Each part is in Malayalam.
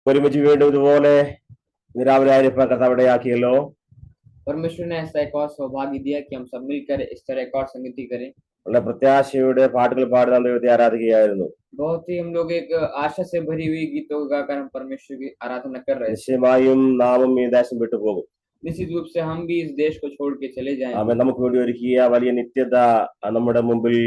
ഒരുമിച്ച് വീണ്ടും ഇതുപോലെ രാവിലെ ആയിരിക്കാൻ കർത്താവിടയാക്കിയല്ലോ. परमेश्वर ने ऐसा एक और सौभाग्य दिया कि हम सब मिलकर इस तरह एक और संगति करें। വളരെ പ്രത്യാശയുടെ പാട്ടുകൾ പാടി നാം ദൈവത്തെ ആരാധിക്കുകയായിരുന്നു. बहुत ही हम लोग एक आशा से भरी हुई गीतों गाकर हम परमेश्वर की आराधना कर रहे हैं। നിശ്ചയമായും നാമും ഈ ദേശം വിട്ടുപോകും. निश्चित रूप से हम भी इस देश को छोड़ के चले जाएंगे। ആമേൻ. നമുക്ക് വേണ്ടി ഒരുക്കിയ വലിയ നിത്യത നമ്മുടെ മുമ്പിൽ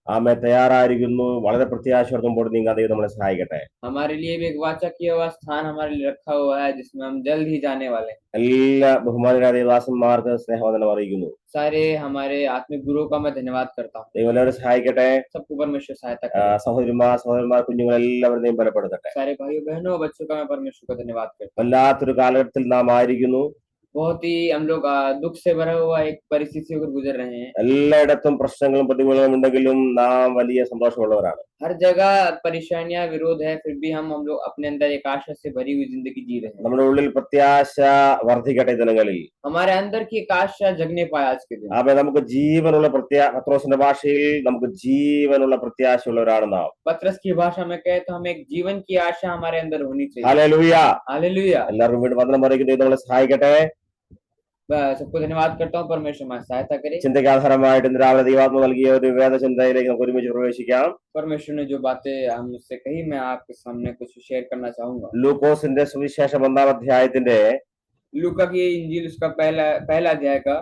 ആമേൻ തയ്യാറായിരിക്കുന്നു. വളരെ പ്രത്യാശയോടുമ്പോൾ നീങ്ങാൻ ദൈവം നമ്മളെ സഹായിക്കട്ടെ. हमारे लिए भी एक वाचा किया हुआ स्थान हमारे लिए रखा हुआ है जिसमें हम जल्द ही जाने वाले हैं। എല്ലാ ബഹുമാനരായ ദേവദാസന്മാർക്ക് സ്നേഹവന്ദനം അറിയിക്കുന്നു. सारे हमारे आत्मिक गुरुओं का मैं धन्यवाद करता हूँ। ദൈവം എല്ലാവരും സഹായിക്കട്ടെ. सबको परमेश्वर सहायता करे। സഹോദരിമാർ കുഞ്ഞുങ്ങൾ എല്ലാവരെയും ബലപ്പെടുത്തട്ടെ. सारे भाइयों बहनों बच्चों का मैं परमेश्वर को धन्यवाद करता हूँ। വല്ലാത്തൊരു കാലഘട്ടത്തിൽ നാം ആയിരിക്കുന്നു. बहुत ही हम लोग दुख से भरा हुआ एक परिस्थिति से होकर गुजर रहे हैं। എല്ലായിടത്തും പ്രശ്നങ്ങളും പ്രതികൂലങ്ങളും ഉണ്ടെങ്കിലും നാം വലിയ സന്തോഷമുള്ളവരാണ്. हर जगह परेशानियां विरोध है, फिर भी हम लोग अपने अंदर एक आशा से भरी हुई जिंदगी जी रहे हैं। നമ്മുടെ ഉള്ളിൽ പ്രത്യാശ വർദ്ധിക്കട്ടെ ദിനങ്ങളിൽ. हमारे अंदर की एक आशा जगने पाए आज के दिन। അപ്പൊ നമുക്ക് ജീവനുള്ള പത്രോസിന്റെ ഭാഷയിൽ നമുക്ക് ജീവനുള്ള പ്രത്യാശയുള്ളവരാണ് നാം. पत्रस की भाषा में कहे तो हमें एक जीवन की आशा हमारे अंदर होनी चाहिए। ഹല്ലേലൂയ. हालेलुया। എല്ലാവർക്കും വീണ്ടും വന്ദനം പറയുന്നു. ദൈവം നമ്മളെ സഹായിക്കട്ടെ. सबको धन्यवाद करता हूँ, परमेश्वर हमारी सहायता करे। ചിന്തയ്ക്ക് ആധാരമായിട്ട് ഇന്ന് രാവിലെ ദൈവാത്മ നൽകിയ ഒരു വേദചിന്തയിലേക്ക് നമുക്ക് ഒരുമിച്ച് പ്രവേശിക്കാം. परमेश्वर ने जो बातें हमसे कही मैं आपके सामने कुछ शेयर करना चाहूंगा। ലൂക്കോസിന്റെ സുവിശേഷം 1-ാം അധ്യായത്തിന്റെ लूका की इंजील उसका पहला अध्याय का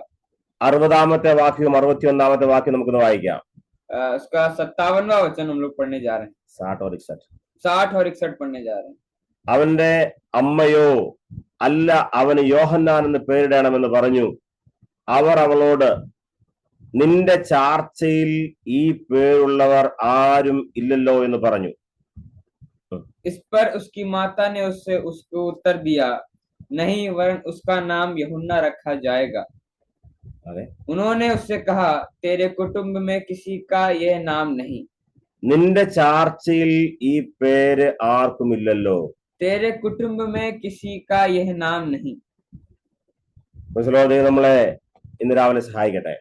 60-ാമത്തെ വാക്യവും 61-ാമത്തെ വാക്യം നമുക്കൊന്ന് വായിക്കാം. उसका 57वां वचन हम लोग पढ़ने जा रहे हैं। 60 और 61. 60 और 61 पढ़ने जा रहे हैं। അവന്റെ അമ്മയോ അല്ല അവന് യോഹന്നാൻ എന്ന് പേരിടണമെന്ന് പറഞ്ഞു. അവർ അവളോട് നിന്റെ ചാർച്ചയിൽ ഈ പേരുള്ളവർ ആരും ഇല്ലല്ലോ എന്ന് പറഞ്ഞു. इस पर उसकी माता ने उसको उत्तर दिया, नहीं वरन उसका नाम यूहन्ना रखा जाएगा। उन्होंने उससे कहा, तेरे कुटुंब में किसी का यह नाम नहीं। നിന്റെ ചാർച്ചയിൽ ഈ പേര് ആർക്കും ഇല്ലല്ലോ. तेरे कुटुंब में किसी का यह नाम नहीं। നമ്മളെ ഇന്ന് രാവിലെ സഹായിക്കട്ടെ.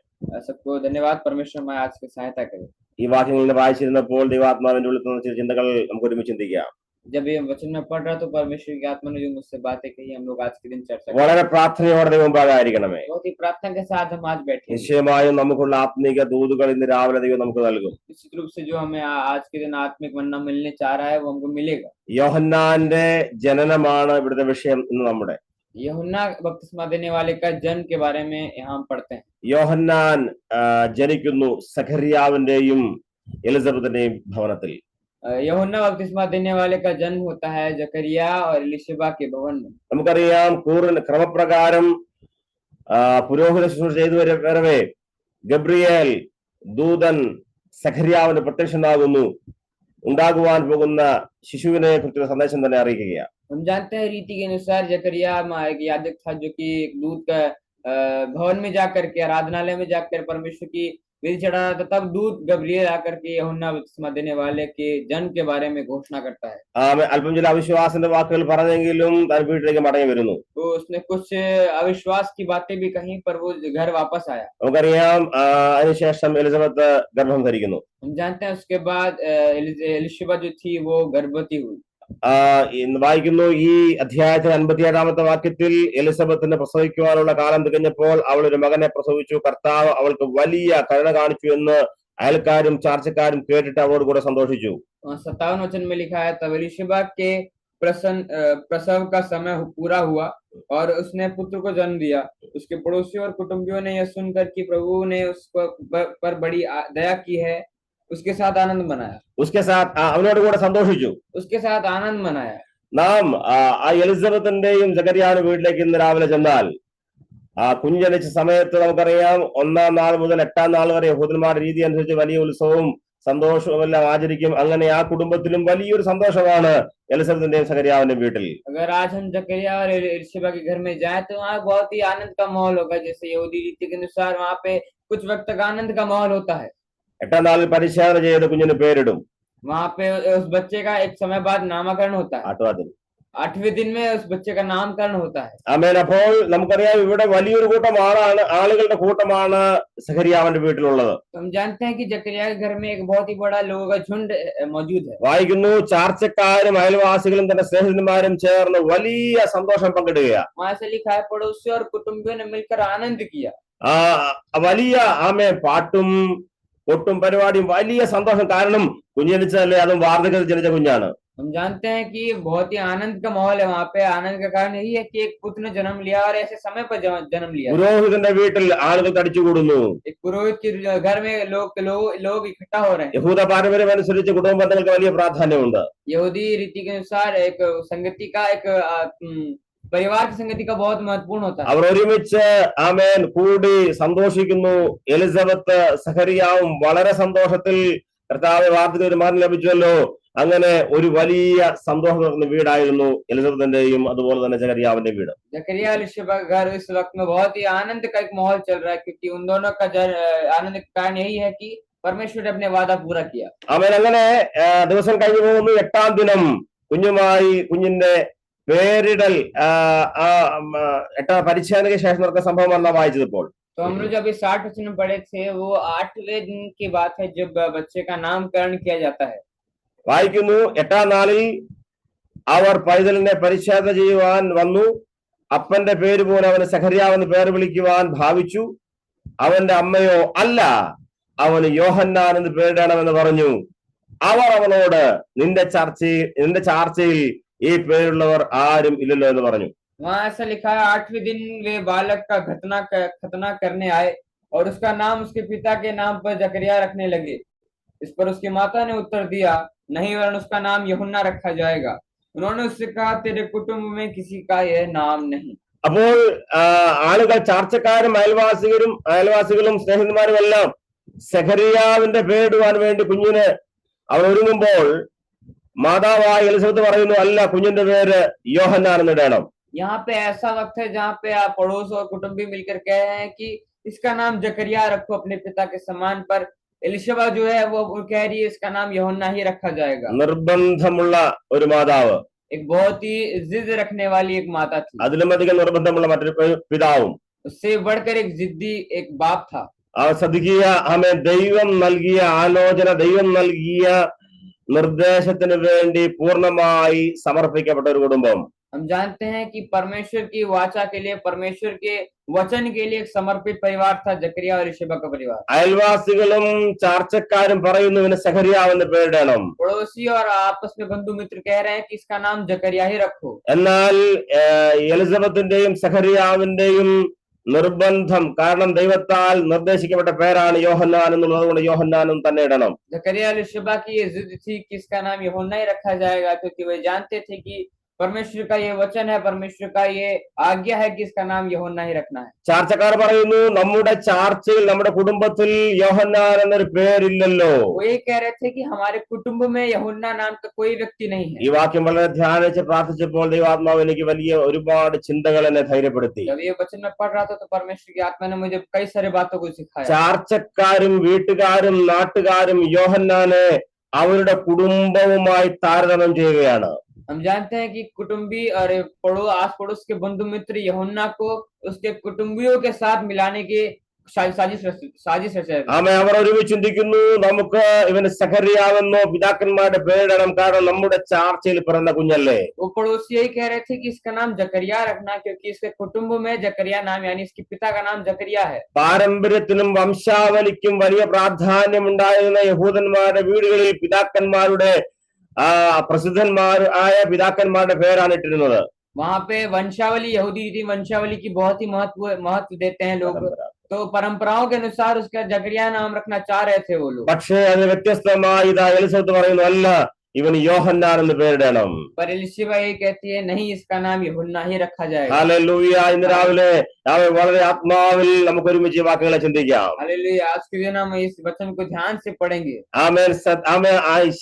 सबको धन्यवाद, परमेश्वर हमारी आज की सहायता करे। ഈ വാക്യങ്ങൾ വായിച്ചിരുന്നപ്പോൾ ദൈവാത്മാവിന്റെ ഉള്ളിൽ തോന്നിയ ചില ചിന്തകൾ നമുക്ക് ഒരുമിച്ച് ചിന്തിക്കാം. जब ये वचन में पढ़ रहा तो परमेश्वर की आत्मा ने जो मुझसे बातें कही हम लोग आज के दिन चर्चा വളരെ പ്രാർത്ഥനയോടെ ദൈവമുമ്പാകായിരിക്കണമേ. बहुत ही प्रार्थना के साथ हम आज बैठे। നിശ്ചയമായും നമുക്കുള്ള ആത്മീക ദൂതുകൾ ഇന്ന് രാവിലെ ദൈവം നമുക്ക് നൽകും. निश्चित रूप से जो हमें आज के दिन आत्मिक मन्ना मिलने चाह रहा है वो हमको मिलेगा। യോഹന്നാന്റെ ജനനമാണ് ഇവിടുത്തെ വിഷയം ഇന്ന് നമ്മുടെ. यूहन्ना बपतिस्मा देने वाले का जन्म के बारे में यहाँ हम पढ़ते हैं। യോഹന്നാൻ ജനിക്കുന്നു സഖറിയാവിന്റെയും എലിസബത്തിന്റെയും ഭവനത്തിൽ. यूहन्ना बपतिस्मा देने वाले का जन्म होता है जकरिया और एलिशबा के भवन में। നമുക്കറിയാം ക്രമപ്രകാരം പുരോഹിത ശുശ്രൂഷ ചെയ്തു വരവേ ഗബ്രിയേൽ ദൂതൻ സഖറിയാവിന് പ്രത്യക്ഷനാകുന്നു. ഉണ്ടാകുവാൻ പോകുന്ന ശിശുവിനെ കുറിച്ചുള്ള സന്ദേശം തന്നെ അറിയിക്കുകയാണ്. हम जानते हैं रीति के अनुसार जकरिया एक याजक था जो कि एक दूत का भवन में जाकर के आराधनालय में जाकर परमेश्वर की विधि चढ़ा रहा था। तब दूत गब्रिएल आकर के यूहन्ना बपतिस्मा देने वाले के जन्म के बारे में घोषणा करता है। അല്പം ചില അവിശ്വാസത്തിന്റെ വാക്കുകൾ പറഞ്ഞെങ്കിലും താൻ വീട്ടിലേക്ക് മടങ്ങി വരുന്നു. तो उसने कुछ अविश्वास की बातें भी कहीं पर वो घर वापस आया। നമുക്കറിയാം അതിനുശേഷം എലിസബത്ത് ഗർഭം ധരിക്കുന്നു. हम जानते हैं उसके बाद एलिशबा जो थी वो गर्भवती हुई। വായിക്കുന്നു ഈ അധ്യായത്തിൽ 57-ാമത്തെ വാക്യത്തിൽ എലിസബത്തിന് പ്രസവിക്കുവാനുള്ള കാലം തികഞ്ഞപ്പോൾ അവൾ ഒരു മകനെ പ്രസവിച്ചു. കർത്താവ് അവൾക്ക് വലിയ കരുണ കാണിച്ചു എന്ന് അയൽക്കാരും ചാർച്ചക്കാരും കേട്ടിട്ട് അവളോട് കൂടെ സന്തോഷിച്ചു. 57 वचन में लिखा है, तब एलिशबा के प्रसव का समय पूरा हुआ और उसने पुत्र को जन्म दिया। उसके पड़ोसियों और कुटुंबियों ने यह सुनकर कि प्रभु ने उसको पर बड़ी दया की है उसके साथ आनंद मनाया। उसके साथ അവനോട് കൂടെ സന്തോഷിച്ചു. उसके साथ आनंद मनाया। നാം ആ എലിസബത്തിന്റെയും സഖറിയാവിന്റെ വീട്ടിലേക്ക് ഇന്ന് രാവിലെ ചെന്നാൽ കുഞ്ഞ് ജനിച്ച സമയത്ത് നമുക്കറിയാം 1-ാം നാൾ മുതൽ 8-ാം നാൾ വരെ യഹൂദന്മാരുടെ രീതി അനുസരിച്ച് വലിയ ഉത്സവവും സന്തോഷവും എല്ലാം ആചരിക്കും. അങ്ങനെ ആ കുടുംബത്തിലും വലിയൊരു സന്തോഷമാണ് എലിസബത്തിന്റെയും സഖറിയാവിന്റെയും വീട്ടിൽ. अगर आज हम जकरिया और एलिशबा के घर में जाए तो वहाँ बहुत ही आनंद का माहौल होगा। जैसे यहूदी रीति के अनुसार वहाँ पे कुछ वक्त तक आनंद का माहौल होता है। 8-ാം നാളിൽ പരിശോധന ചെയ്ത് കുഞ്ഞിന് പേരിടും. वहाँ पे उस बच्चे का एक समय बाद नामकरण होता है। 8वें दिन में उस बच्चे का नामकरण होता है। ആമേൻ. അപ്പോൾ നമുക്കറിയാം ഇവിടെ വലിയൊരു കൂട്ടം ആളുകളുടെ കൂട്ടമാണ് സഖരിയാവിന്റെ വീട്ടിലുള്ളത്. तो हम जानते हैं कि जकरिया के घर में एक बहुत ही बड़ा लोगों का झुंड मौजूद है। വായിക്കുന്നു, ചാർച്ചക്കാരും അയൽവാസികളും തന്റെ സ്നേഹിതന്മാരും ചേർന്ന് വലിയ സന്തോഷം പങ്കിടുകയാണ്. वहां से लिखा है पड़ोसियों और कुटुंबियों ने मिलकर आनंद किया। വലിയ പാട്ടും ഒട്ടും പരിപാടിയും വലിയ സന്തോഷം. കാരണം കുഞ്ഞ് ജനിച്ചതല്ലേ, അതും വാർദ്ധക്യത്തിൽ ജനിച്ച കുഞ്ഞാണ്. हम जानते हैं कि बहुत ही आनंद का माहौल है वहाँ पे। आनंद का कारण यही है कि एक पुत्र ने जन्म लिया और ऐसे समय पर जन्म लिया। പുരോഹിതന്റെ വീട്ടിൽ ആളുകൾ തടിച്ചുകൂടുന്നു. एक पुरोहित के घर में लोग इकट्ठा हो रहे हैं। യഹൂദ പാരമ്പര്യം അനുസരിച്ച് കുടുംബ ബന്ധങ്ങൾക്ക് വലിയ പ്രാധാന്യമുണ്ട്. यहूदी रीति के अनुसार एक संगति का परिवार की संगति का बहुत महत्वपूर्ण होता है। അവർ ഒരുമിച്ച് ആമേൻ കൂടി സന്തോഷിക്കുന്നു. എലിസബത്ത് സഖരിയാവും വളരെ സന്തോഷത്തിൽ കർത്താവ് വാർദ്ധക്യ ഒരു മകൻ ലഭിച്ചുവല്ലോ. അങ്ങനെ ഒരു വലിയ സന്തോഷം വീടായിരുന്നു എലിസബത്തിന്റെയും അതുപോലെ തന്നെ സഖരിയാവിന്റെ വീട്. जकरिया एलिशबा का घर इस वक्त में बहुत ही आनंद का एक माहौल चल रहा है, क्योंकि उन दोनों का आनंद का कारण यही है कि परमेश्वर ने अपने वादा पूरा किया। ആമേൻ. അങ്ങനെ ദിവസം കഴിഞ്ഞു പോകുന്നു. 8ാം ദിനം കുഞ്ഞിന്റെ പേരിടൽ പരിച്ഛേദനയ്ക്ക് ശേഷം നടക്കുന്ന സംഭവമല്ല വായിച്ചത്. ഇപ്പോൾ तो हम लोग जब इस 8 वचन में पढ़े थे, वो 8वें दिन की बात है जब बच्चे का नामकरण किया जाता है। വായിക്കുന്നു, 8ാം നാളിൽ അവർ പൈതലിനെ പരിച്ഛേദന ചെയ്യുവാൻ വന്നു. അപ്പന്റെ പേര് പോലെ അവന് സഖരിയാവെന്ന് പേര് വിളിക്കുവാൻ ഭാവിച്ചു. അവന്റെ അമ്മയോ അല്ല, അവന് യോഹന്നാൻ എന്ന് പേരിടണമെന്ന് പറഞ്ഞു. അവർ അവനോട് നിന്റെ ചാർച്ചയിൽ ഈ പേരുള്ളവർ ആരും ഇല്ലല്ലോ എന്ന് പറഞ്ഞു. वहां ऐसा लिखा है, 8वें दिन वे बालक का खतना करने आए और उसका नाम उसके पिता के नाम पर जकरिया रखने लगे। इस पर उसकी माता ने उत्तर दिया, नहीं, वरन उसका नाम यूहन्ना रखा जाएगा। उन्होंने उससे कहा, तेरे कुटुंब में किसी का यह नाम नहीं। അപ്പോൾ ആളുകൾ, ചാർച്ചക്കാരും അയൽവാസികളും സ്നേഹിതന്മാരും എല്ലാം സഖരിയാവിന്റെ പേരിടുവാൻ വേണ്ടി കുഞ്ഞിന് അവർ ഒരുങ്ങുമ്പോൾ മാതാവായ എലിസബത്ത് പറയുന്നു, അല്ല, കുഞ്ഞിന്റെ പേര് യോഹന്നാൻ എന്നിടണം. यहाँ पे ऐसा वक्त है जहाँ पे आप पड़ोस और कुटुंबी मिलकर कह रहे हैं कि इसका नाम जकरिया रखो अपने पिता के समान, पर एलिशबा जो है वो कह रही है इसका नाम यूहन्ना ही रखा जाएगा। നിർബന്ധമുള്ള ഒരു മാതാവ്, एक बहुत ही जिद रखने वाली एक माता थी, അതിലും അധികം നിർബന്ധമുള്ള മറ്റൊരു പിതാവും. उससे बढ़कर एक जिद्दी एक बाप था। ശ്രദ്ധിക്കുക, ദൈവം നൽകിയ ആലോചന, ദൈവം നൽകിയ നിർദ്ദേശത്തിന് വേണ്ടി പൂർണ്ണമായി സമർപ്പിക്കപ്പെട്ട ഒരു കുടുംബം. हम जानते हैं कि परमेश्वर की वाचा के लिए, परमेश्वर के वचन के लिए एक समर्पित परिवार था जकरिया और एलिशबा का परिवार। അയൽവാസികളും ചാർച്ചക്കാരും പറയുന്നു ഇവന് സഖരിയാവെന്ന് പേരിടണം. पड़ोसी और आपस में बंधु मित्र कह रहे हैं कि इसका नाम जकरिया ही रखो। എന്നാൽ എലിസബത്തിന്റെയും സഖരിയാവിന്റെയും നിർബന്ധം, കാരണം ദൈവത്താൽ നിർദ്ദേശിക്കപ്പെട്ട പേരാണ് യോഹന്നാൻ എന്നുള്ളത് കൊണ്ട് യോഹന്നാനും തന്നെ ഇടണം. जकरिया एलिशबा की ये जिद थी कि इसका नाम यूहन्ना ही रखा जाएगा, क्योंकि वे जानते थे कि परमेश्वर का ये वचन है, परमेश्वर का ये आज्ञा है कि इसका नाम यूहन्ना ही रखना है। ചാർച്ചക്കാർ പറയുന്നു, നമ്മുടെ ചാർച്ചയിൽ, നമ്മുടെ കുടുംബത്തിൽ യോഹന്നാൻ എന്നൊരു പേരില്ലല്ലോ. वो ये कह रहे थे कि हमारे कुटुंब में यूहन्ना नाम का कोई व्यक्ति नहीं है। ഈ വാക്യം വളരെ ധ്യാനിച്ച് പ്രാർത്ഥിച്ചപ്പോൾ ദൈവാത്മാവ് എനിക്ക് വലിയ ഒരുപാട് ചിന്തകൾ എന്നെ ധൈര്യപ്പെടുത്തി. जब ये वचन में पढ़ रहा था तो परमेश्वर की आत्मा ने मुझे कई सारी बातों को सिखाया। ചാർച്ചക്കാരും വീട്ടുകാരും നാട്ടുകാരും യോഹന്നാനെ അവരുടെ കുടുംബവുമായി താരതമ്യം ചെയ്യുകയാണ്. हम जानते हैं कि कुटुंबी और आस पड़ोस के बंधु मित्र यूहन्ना को उसके कुटुंबियों के साथ मिलाने की साजिश रचे। അവർ ഒരുമിച്ച് ചിന്തിക്കുന്നു, നമുക്ക് ഇവന് സഖരിയാവെന്നോ പിതാക്കന്മാരുടെ പേരിടണം, കാരണം നമ്മുടെ ചാർച്ചയിൽ പിറന്ന കുഞ്ഞല്ലേ. वो पड़ोसी यही कह रहे थे कि इसका नाम जकरिया रखना, क्योंकि इसके कुटुंब में जकरिया नाम यानी इसके पिता का नाम जकरिया है। പാരമ്പര്യത്തിനും വംശാവലിക്കും വലിയ പ്രാധാന്യം ഉണ്ടായിരുന്ന യഹൂദന്മാരുടെ വീടുകളിൽ പിതാക്കന്മാരുടെ പ്രസിദ്ധന്മാരായ പിതാക്കന്മാരുടെ പേരാണ് ഇട്ടിരുന്നത്. वहां पे वंशावली, यहूदी रीति वंशावली की बहुत ही महत्व देते हैं लोग, तो परंपराओं के अनुसार उसका जकरिया नाम रखना चाह रहे थे वो लोग। പക്ഷേ അത് വ്യത്യസ്തമായി ഇതാ എലിസബത്ത് പറയുന്നു, അല്ല, ഇവന് യോഹന്നാൻ എന്ന് പേരിടണം. पर एलिशबा ये कहती है, नहीं, इसका नाम यूहन्ना ही रखा जाएगा। ഹല്ലേലൂയ. ഇന്ന് രാവിലെ വളരെ ആത്മാവിൽ നമുക്ക് ഒരുമിച്ച് വാക്കുകളെ ചിന്തിക്കാം. हालेलुया। आज के दिन हम इस वचन को ध्यान से पढ़ेंगे।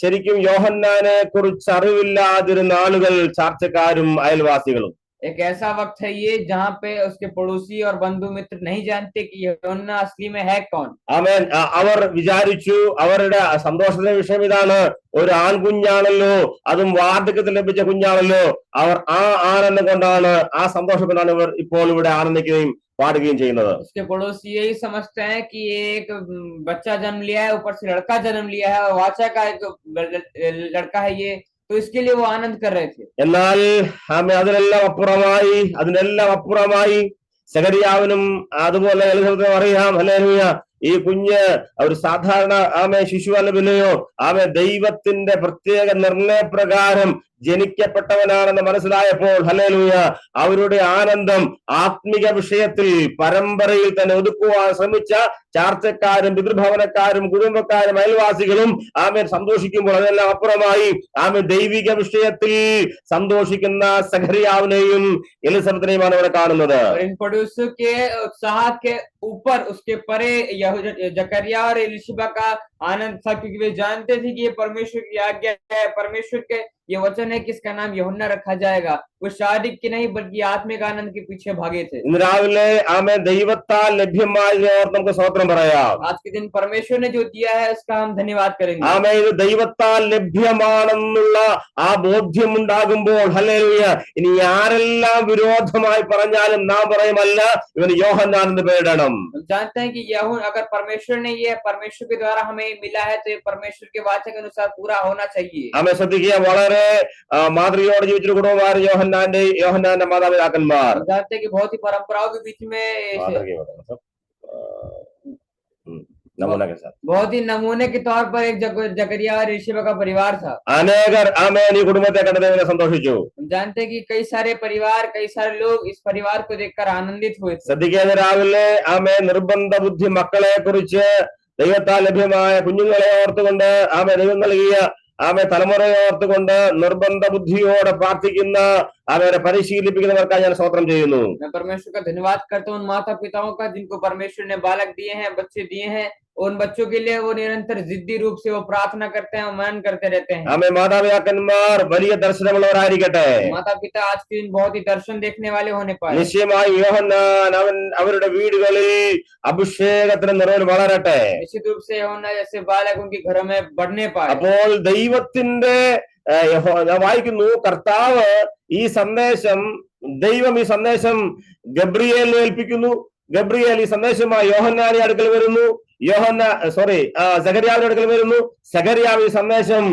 ശരിക്കും യോഹന്നാനെ കുറിച്ച് അറിവില്ലാതിരുന്ന ആളുകൾ ചാർച്ചക്കാരും അയൽവാസികളും. एक ऐसा वक्त है ये जहाँ पे उसके पड़ोसी और बंधु मित्र नहीं जानते कि यूहन्ना असली में है कौन। ആമേൻ. അവർ വിചാരിച്ചു, അവരുടെ സന്തോഷത്തിന്റെ വിഷയം ഇതാണ്, ഒരു ആൺകുഞ്ഞാണല്ലോ, അതും വാർദ്ധക്യത്തിൽ ലഭിച്ച കുഞ്ഞാണല്ലോ. അവർ ആ ആനന്ദം കൊണ്ടാണ്, ആ സന്തോഷം കൊണ്ടാണ് ഇവർ ഇപ്പോൾ ഇവിടെ ആനന്ദിക്കുകയും പാടുകയും ചെയ്യുന്നത്. उसके पड़ोसी यही समझते हैं कि ये एक बच्चा जन्म लिया है, ऊपर से लड़का जन्म लिया है, और वाचा का एक लड़का है ये, तो इसके लिए वो आनंद कर रहे थे। എന്നാൽ അതിനെല്ലാം അപ്പുറമായി സഖറിയാവിനും അതുപോലെ എലിസബത്തിനും അറിയാം, ഹല്ലേലൂയ, ഈ കുഞ്ഞ് ഒരു സാധാരണ ശിശുവല്ല, പിന്നെയോ ദൈവത്തിന്റെ പ്രത്യേക നിർണയപ്രകാരം ജനിക്കപ്പെട്ടവനാണെന്ന് മനസ്സിലായപ്പോൾ, ഹല്ലേലൂയ, അവരുടെ ആനന്ദം ആത്മിക വിഷയത്തിൽ പരമ്പരയിൽ തന്നെ ഒതുക്കുവാൻ ശ്രമിച്ച ചാർച്ചക്കാരും പിതൃഭവനക്കാരും കുടുംബക്കാരും അയൽവാസികളും സന്തോഷിക്കുമ്പോൾ, അതെല്ലാം അപ്പുറമായി ദൈവിക വിഷയത്തിൽ സന്തോഷിക്കുന്ന സഖറിയാവിനെയും എലിസബത്തിനെയുമാണ് ഇവിടെ കാണുന്നത്. के उत्साह के ऊपर उसके परे जकरिया और एलिशबा का आनंद था, क्योंकि वे जानते थे कि ये परमेश्वर की आज्ञा है, परमेश्वर के ये वचन है कि इसका नाम यूहन्ना रखा जाएगा। वो शारीरिक की नहीं बल्कि आत्मिक आनंद के पीछे भागे थे। ഇന്ന് രാവിലെ ദൈവത്താൽ ലഭ്യമായി നമുക്ക് സ്തോത്രം പറയാം. आज के दिन परमेश्वर ने जो दिया है उसका हम धन्यवाद करेंगे। ഇത് ദൈവത്താൽ ലഭ്യമാണെന്നുള്ള ആ ബോധ്യം ഉണ്ടാകുമ്പോൾ, ഹല്ലേലൂയ, ഇനി ആരെല്ലാം വിരോധമായി പറഞ്ഞാലും നാം പറയുമല്ല, ഇവന് യോഹന്നാൻ എന്ന് പേരിടണം. हम जानते हैं कि यूहन्ना, अगर परमेश्वर ने ये परमेश्वर के द्वारा हमें मिला है, तो ये परमेश्वर के वाचा के अनुसार पूरा होना चाहिए। ശ്രദ്ധിക്കുക, വളരെ മാതൃകയോടെ ജീവിച്ചൊരു കുടുംബമാണ് യോഹന്നാന്റെ മാതാപിതാക്കന്മാർ. जानते हैं कि बहुत ही परंपराओं के बीच में बहुत ही नमूने के तौर पर एक जकरिया और एलिशबा का परिवार था। अनेकर ഈ കുടുംബത്തെ കണ്ട് ദൈവം സന്തോഷിച്ചു. हम जानते हैं कि कई सारे परिवार, कई सारे लोग इस परिवार को देखकर आनंदित हुए थे। ശ്രദ്ധിക്കുക, രാവിലെ നിർബന്ധ ബുദ്ധി മക്കളെ കുറിച്ച് ദൈവത്താൽ ലഭ്യമായ കുഞ്ഞുങ്ങളെ ഓർത്തുകൊണ്ട് ദൈവം നൽകിയ തലമുറയെ ഓർത്തുകൊണ്ട് നിർബന്ധ ബുദ്ധിയോടെ പ്രാർത്ഥിക്കുന്ന അവരെ പരിശീലിപ്പിക്കുന്നവർക്കായി ഞാൻ സ്തോത്രം ചെയ്യുന്നു. मैं परमेश्वर का धन्यवाद करता हूँ उन माता पिताओं का जिनको परमेश्वर ने बालक दिए हैं, बच्चे दिए हैं, उन बच्चों के लिए वो निरंतर जिद्दी रूप से वो प्रार्थना करते हैं, मनन करते रहते हैं। മാതാപിതാക്കന്മാർ വലിയ ദർശനമുള്ളവരായിരിക്കട്ടെ. माता पिता आज के दिन बहुत ही दर्शन देखने वाले होने पाए। നിശ്ചയമായി യോഹന്നാൻ അവരുടെ വീടുകളിൽ അഭിഷേകത്തിന് നിറവിൽ വളരട്ടെ. निश्चित रूप से यूहन्ना जैसे बालक उनके घरों में बढ़ने पाए। അപ്പോൾ ദൈവത്തിന്റെ ഞാൻ വായിക്കുന്നു, കർത്താവ് ഈ സന്ദേശം, ദൈവം ഈ സന്ദേശം ഗബ്രിയേലിനെ ഏൽപ്പിക്കുന്നു. ഗബ്രിയേൽ ഈ സന്ദേശമായി യോഹന്നാന്റെ അടുക്കൽ വരുന്നു. സഖറിയാവിന്റെ അടുക്കൽ വരുന്നു. സഖറിയാവ് ഈ സന്ദേശം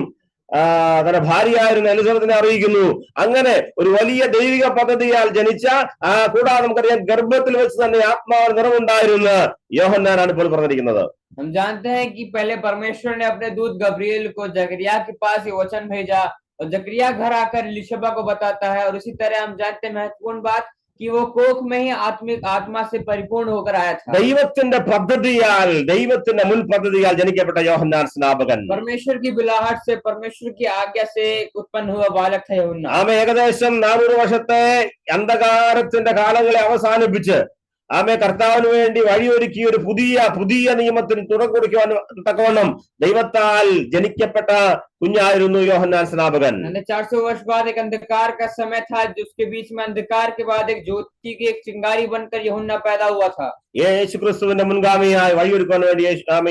തന്റെ ഭാര്യയായിരുന്ന എലിസബത്തിനെ അറിയിക്കുന്നു. അങ്ങനെ ഒരു വലിയ ദൈവിക പദ്ധതിയാൽ ജനിച്ച, കൂടാതെ നമുക്കറിയാം ഗർഭത്തിൽ വെച്ച് തന്നെ ആത്മാവ് നിറവുണ്ടായിരുന്ന യോഹന്നാനാണ് ഇപ്പോൾ പറഞ്ഞിരിക്കുന്നത്. हम जानते हैं कि पहले परमेश्वर ने अपने दूत गब्रिएल को जकरिया के पास ये वचन भेजा, और जकरिया घर आकर एलिशबा को बताता है। और उसी तरह हम जानते हैं महत्वपूर्ण बात कि वो कोख में ही आत्मिक आत्मा से परिपूर्ण होकर आया था। ദൈവത്തിന്റെ പദ്ധതിയാൽ, ദൈവത്തിന്റെ മുൻ പദ്ധതിയാൽ ജനിക്കപ്പെട്ട യോഹന്നാൻ സ്നാപകൻ. परमेश्वर की बुलाहट से, परमेश्वर की आज्ञा से उत्पन्न हुआ बालक था यूहन्ना। ഏകദേശം 400 വർഷത്തെ അന്ധകാരത്തിന്റെ കാലങ്ങളെ അവസാനിപ്പിച്ച് കർത്താവിന് വേണ്ടി വഴിയൊരുക്കി ഒരു പുതിയ നിയമത്തിന് തുടക്കം കുറിക്കുവാൻ തക്കവണ്ണം ദൈവത്താൽ ജനിക്കപ്പെട്ട കുഞ്ഞായിരുന്നു യോഹന്നാൻ സ്നാപകൻ. 400 वर्ष बाद एक अंधकार का समय था, जिसके बीच में अंधकार के बाद एक ज्योति की एक चिंगारी बनकर यूहन्ना पैदा हुआ था। യേശു ക്രിസ്തുവിന്റെ മുൻഗാമിയായി വഴിയൊരുക്കാൻ വേണ്ടി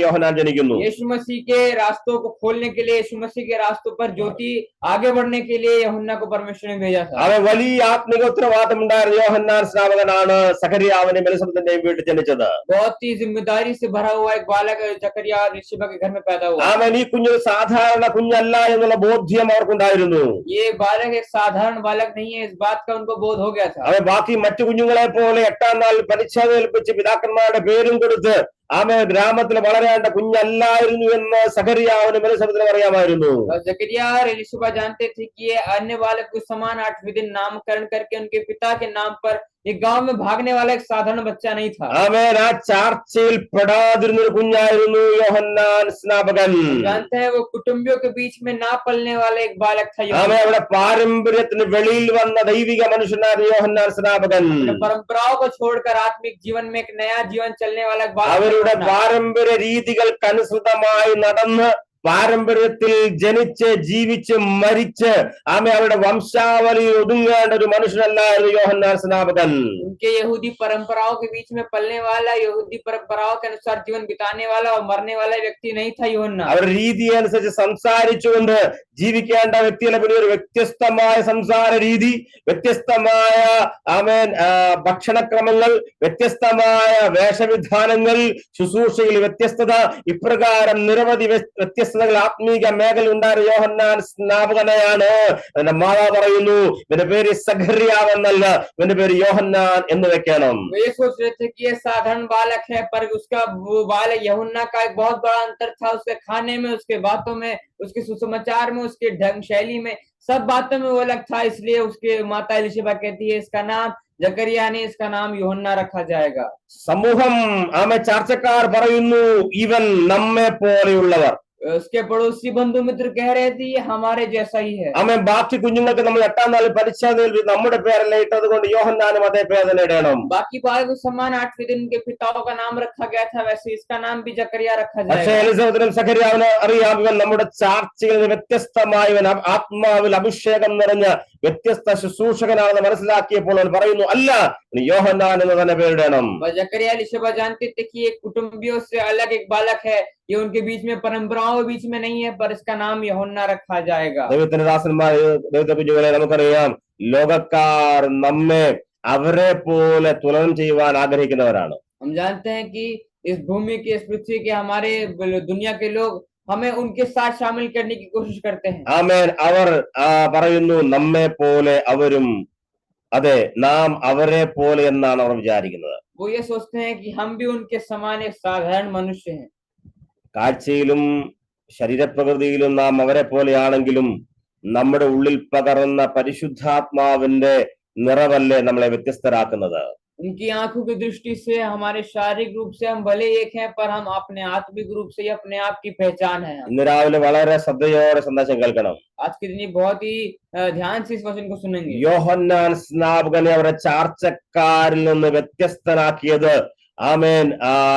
യോഹന്നാൻ ജനിക്കുന്നു. यीशु मसीह के रास्तों को खोलने के लिए, यीशु मसीह के रास्तों पर ज्योति आगे बढ़ने के लिए यूहन्ना को परमेश्वर ने भेजा था। വലിയ ആത്മിക ഉത്തരവാദിത്തം ഉണ്ടായിരുന്ന യോഹന്നാൻ സ്നാപകനാണ് സഖറിയാവിനെയും എലിസബത്തിന്റെയും വീട്ടിൽ ജനിച്ചത്. बहुत ही जिम्मेदारी से भरा हुआ एक बालक जकरिया और एलिशबा के घर में पैदा हुआ। ഈ കുഞ്ഞ് സാധാരണ കുഞ്ഞല്ല എന്നുള്ള ബോധ്യം അവർക്കുണ്ടായിരുന്നു. ये बालक एक साधारण बालक नहीं है, इस बात का उनको बोध हो गया था। ബാക്കി മറ്റു കുഞ്ഞുങ്ങളെ പോലെ 8ാം നാൾ പരിച്ഛേദനേൽപ്പിച്ച് പിതാക്കന്മാരുടെ പേരും കൊടുത്ത് ഗ്രാമത്തിൽ വളരേണ്ട കുഞ്ഞല്ലായിരുന്നു എന്ന് സഖറിയാവിനും എലിസബത്തിനും അറിയാമായിരുന്നു. जकरिया और एलिशबा जानते थे कि ये अन्य बालक को समान 8वें दिन नामकरण करके उनके पिता के नाम पर एक गांव में भागने वाला एक साधारण बच्चा नहीं था। ആ ചാർച്ചയിൽ പെടാതിരുന്ന ഒരു കുഞ്ഞായിരുന്നു യോഹന്നാൻ സ്നാപകൻ. जानते हैं वो कुटुंबियों के बीच में ना पलने वाला एक बालक था। അവിടെ പാരമ്പര്യത്തിന് വെളിയിൽ വന്ന ദൈവിക മനുഷ്യനായിരുന്നു യോഹന്നാൻ സ്നാപകൻ. परंपराओं को छोड़कर आत्मिक जीवन में एक नया जीवन चलने वाला एक बालक। അവരുടെ പാരമ്പര്യ രീതികൾക്കനുസൃതമായി നടന്ന് പാരമ്പര്യത്തിൽ ജനിച്ച് ജീവിച്ച് മരിച്ച് അവരുടെ വംശാവലിയിൽ ഒതുങ്ങേണ്ട ഒരു മനുഷ്യനല്ലായിരുന്നു യോഹന്നാൻ സ്നാപകൻ. उनके यहूदी परंपराओं के बीच में पलने वाला, यहूदी परंपराओं के अनुसार जीवन बिताने वाला और मरने वाला व्यक्ति नहीं था യോഹന്നാൻ. അവരുടെ രീതി അനുസരിച്ച് സംസാരിച്ചുകൊണ്ട് ജീവിക്കേണ്ട വ്യക്തികളെ പിന്നെ ഒരു വ്യത്യസ്തമായ സംസാര രീതി, വ്യത്യസ്തമായ ഭക്ഷണക്രമങ്ങൾ, വ്യത്യസ്തമായ വേഷവിധാനങ്ങൾ, ശുശ്രൂഷയിൽ വ്യത്യസ്തത, ഇപ്രകാരം നിരവധി വ്യത്യസ്തതകൾ ആത്മീക മേഖല ഉണ്ടായിരുന്ന യോഹന്നാൻ സ്നാപകനെയാണ്. എന്റെ മാതാ പറയുന്നു ഇവന്റെ പേര് സഖറിയാവ് എന്നല്ല, ഇവന്റെ പേര് യോഹന്നാൻ എന്ന് വെക്കണം. वे सोच रहे थे कि ये साधारण बालक है, पर उसका वो बालक यूहन्ना का एक बहुत बड़ा अंतर था। उसके खाने में, उसके बातों में, उसके सुसमाचार में, उसके ढंग शैली में, सब बातों में वो अलग था। इसलिए उसके माता एलिशबा कहती है इसका नाम जकरिया नहीं, इसका नाम यूहन्ना रखा जाएगा. സമൂഹം ചർച്ചക്കാർ പറയുന്നു ഇവൻ നമ്മെ പോലെയുള്ളവർ. उसके पड़ोसी बंधु मित्र कह रहे थे ये हमारे जैसा ही है. ബാക്കി കുഞ്ഞുങ്ങൾക്ക് നമ്മൾ 8ാം നാളിൽ പരിച്ഛേദനയിൽ നമ്മുടെ പേരല്ല ഇട്ടത് കൊണ്ട് യോഹന്നാനും അതേ പേര് തന്നെ ഇടണം. बाकी बालक को समान 8वें दिन के पिताओं का नाम रखा गया था, वैसे इसका नाम भी जकरिया रखा പക്ഷേ जाएगा. എലിസബത്തിനും സഖറിയാവിനും അറിയാം ഇവൻ നമ്മുടെ ചാർച്ചയിൽ നിന്ന് വ്യത്യസ്തമായ ഇവൻ ആത്മാവിൽ അഭിഷേകം നിറഞ്ഞ വ്യത്യസ്ത ശുശ്രൂഷകനാണെന്ന് മനസ്സിലാക്കിയപ്പോൾ അവൻ പറയുന്നു അല്ല, യോഹന്നാൻ എന്ന് തന്നെ പേരിടണം. जकरिया एलिशबा जानते थे कि एक कुटुंबियों से अलग एक बालक है, ये उनके बीच में परंपराओं के बीच में नहीं है, पर इसका नाम यूहन्ना रखा जाएगा. ദൈവത്തിന്റെ ദാസന്മാർ, ദൈവത്തെ കുഞ്ഞുങ്ങളെ, നമുക്കറിയാം ലോകക്കാർ നമ്മെ അവരെ പോലെ തുലനം ചെയ്യുവാൻ ആഗ്രഹിക്കുന്നവരാണ്. हम जानते हैं कि इस भूमि की, इस पृथ्वी के, हमारे दुनिया के लोग हमें उनके साथ शामिल करने की कोशिश करते हैं. ആമേൻ. അവർ പറയുന്നു നമ്മെ പോലെ അവരും, അതെ നാം അവരെ പോലെ എന്നാണ് അവർ വിചാരിക്കുന്നത്. वो ये सोचते हैं कि हम भी उनके समान एक साधारण मनुष्य हैं. കാഴ്ചയിലും ശരീരപ്രകൃതിയിലും നാം അവരെ പോലെയാണെങ്കിലും നമ്മുടെ ഉള്ളിൽ പകർന്ന പരിശുദ്ധാത്മാവിന്റെ നിറവല്ലേ നമ്മളെ വ്യത്യസ്തരാക്കുന്നത്. उनकी आंखों की दृष्टि से हमारे शारीरिक रूप से हम भले एक हैं, पर हम अपने आत्मिक रूप से अपने आप की पहचान है. ഇന്ന് രാവിലെ വളരെ ശ്രദ്ധയോടെ സന്ദേശം കേൾക്കണം. आज के दिन बहुत ही ध्यान से इस वचन को सुनेंगे. യോഹന്നാൻ സ്നാപകനെ അവരുടെ ചാർച്ചക്കാരിൽ നിന്ന് വ്യത്യസ്തനാക്കിയത്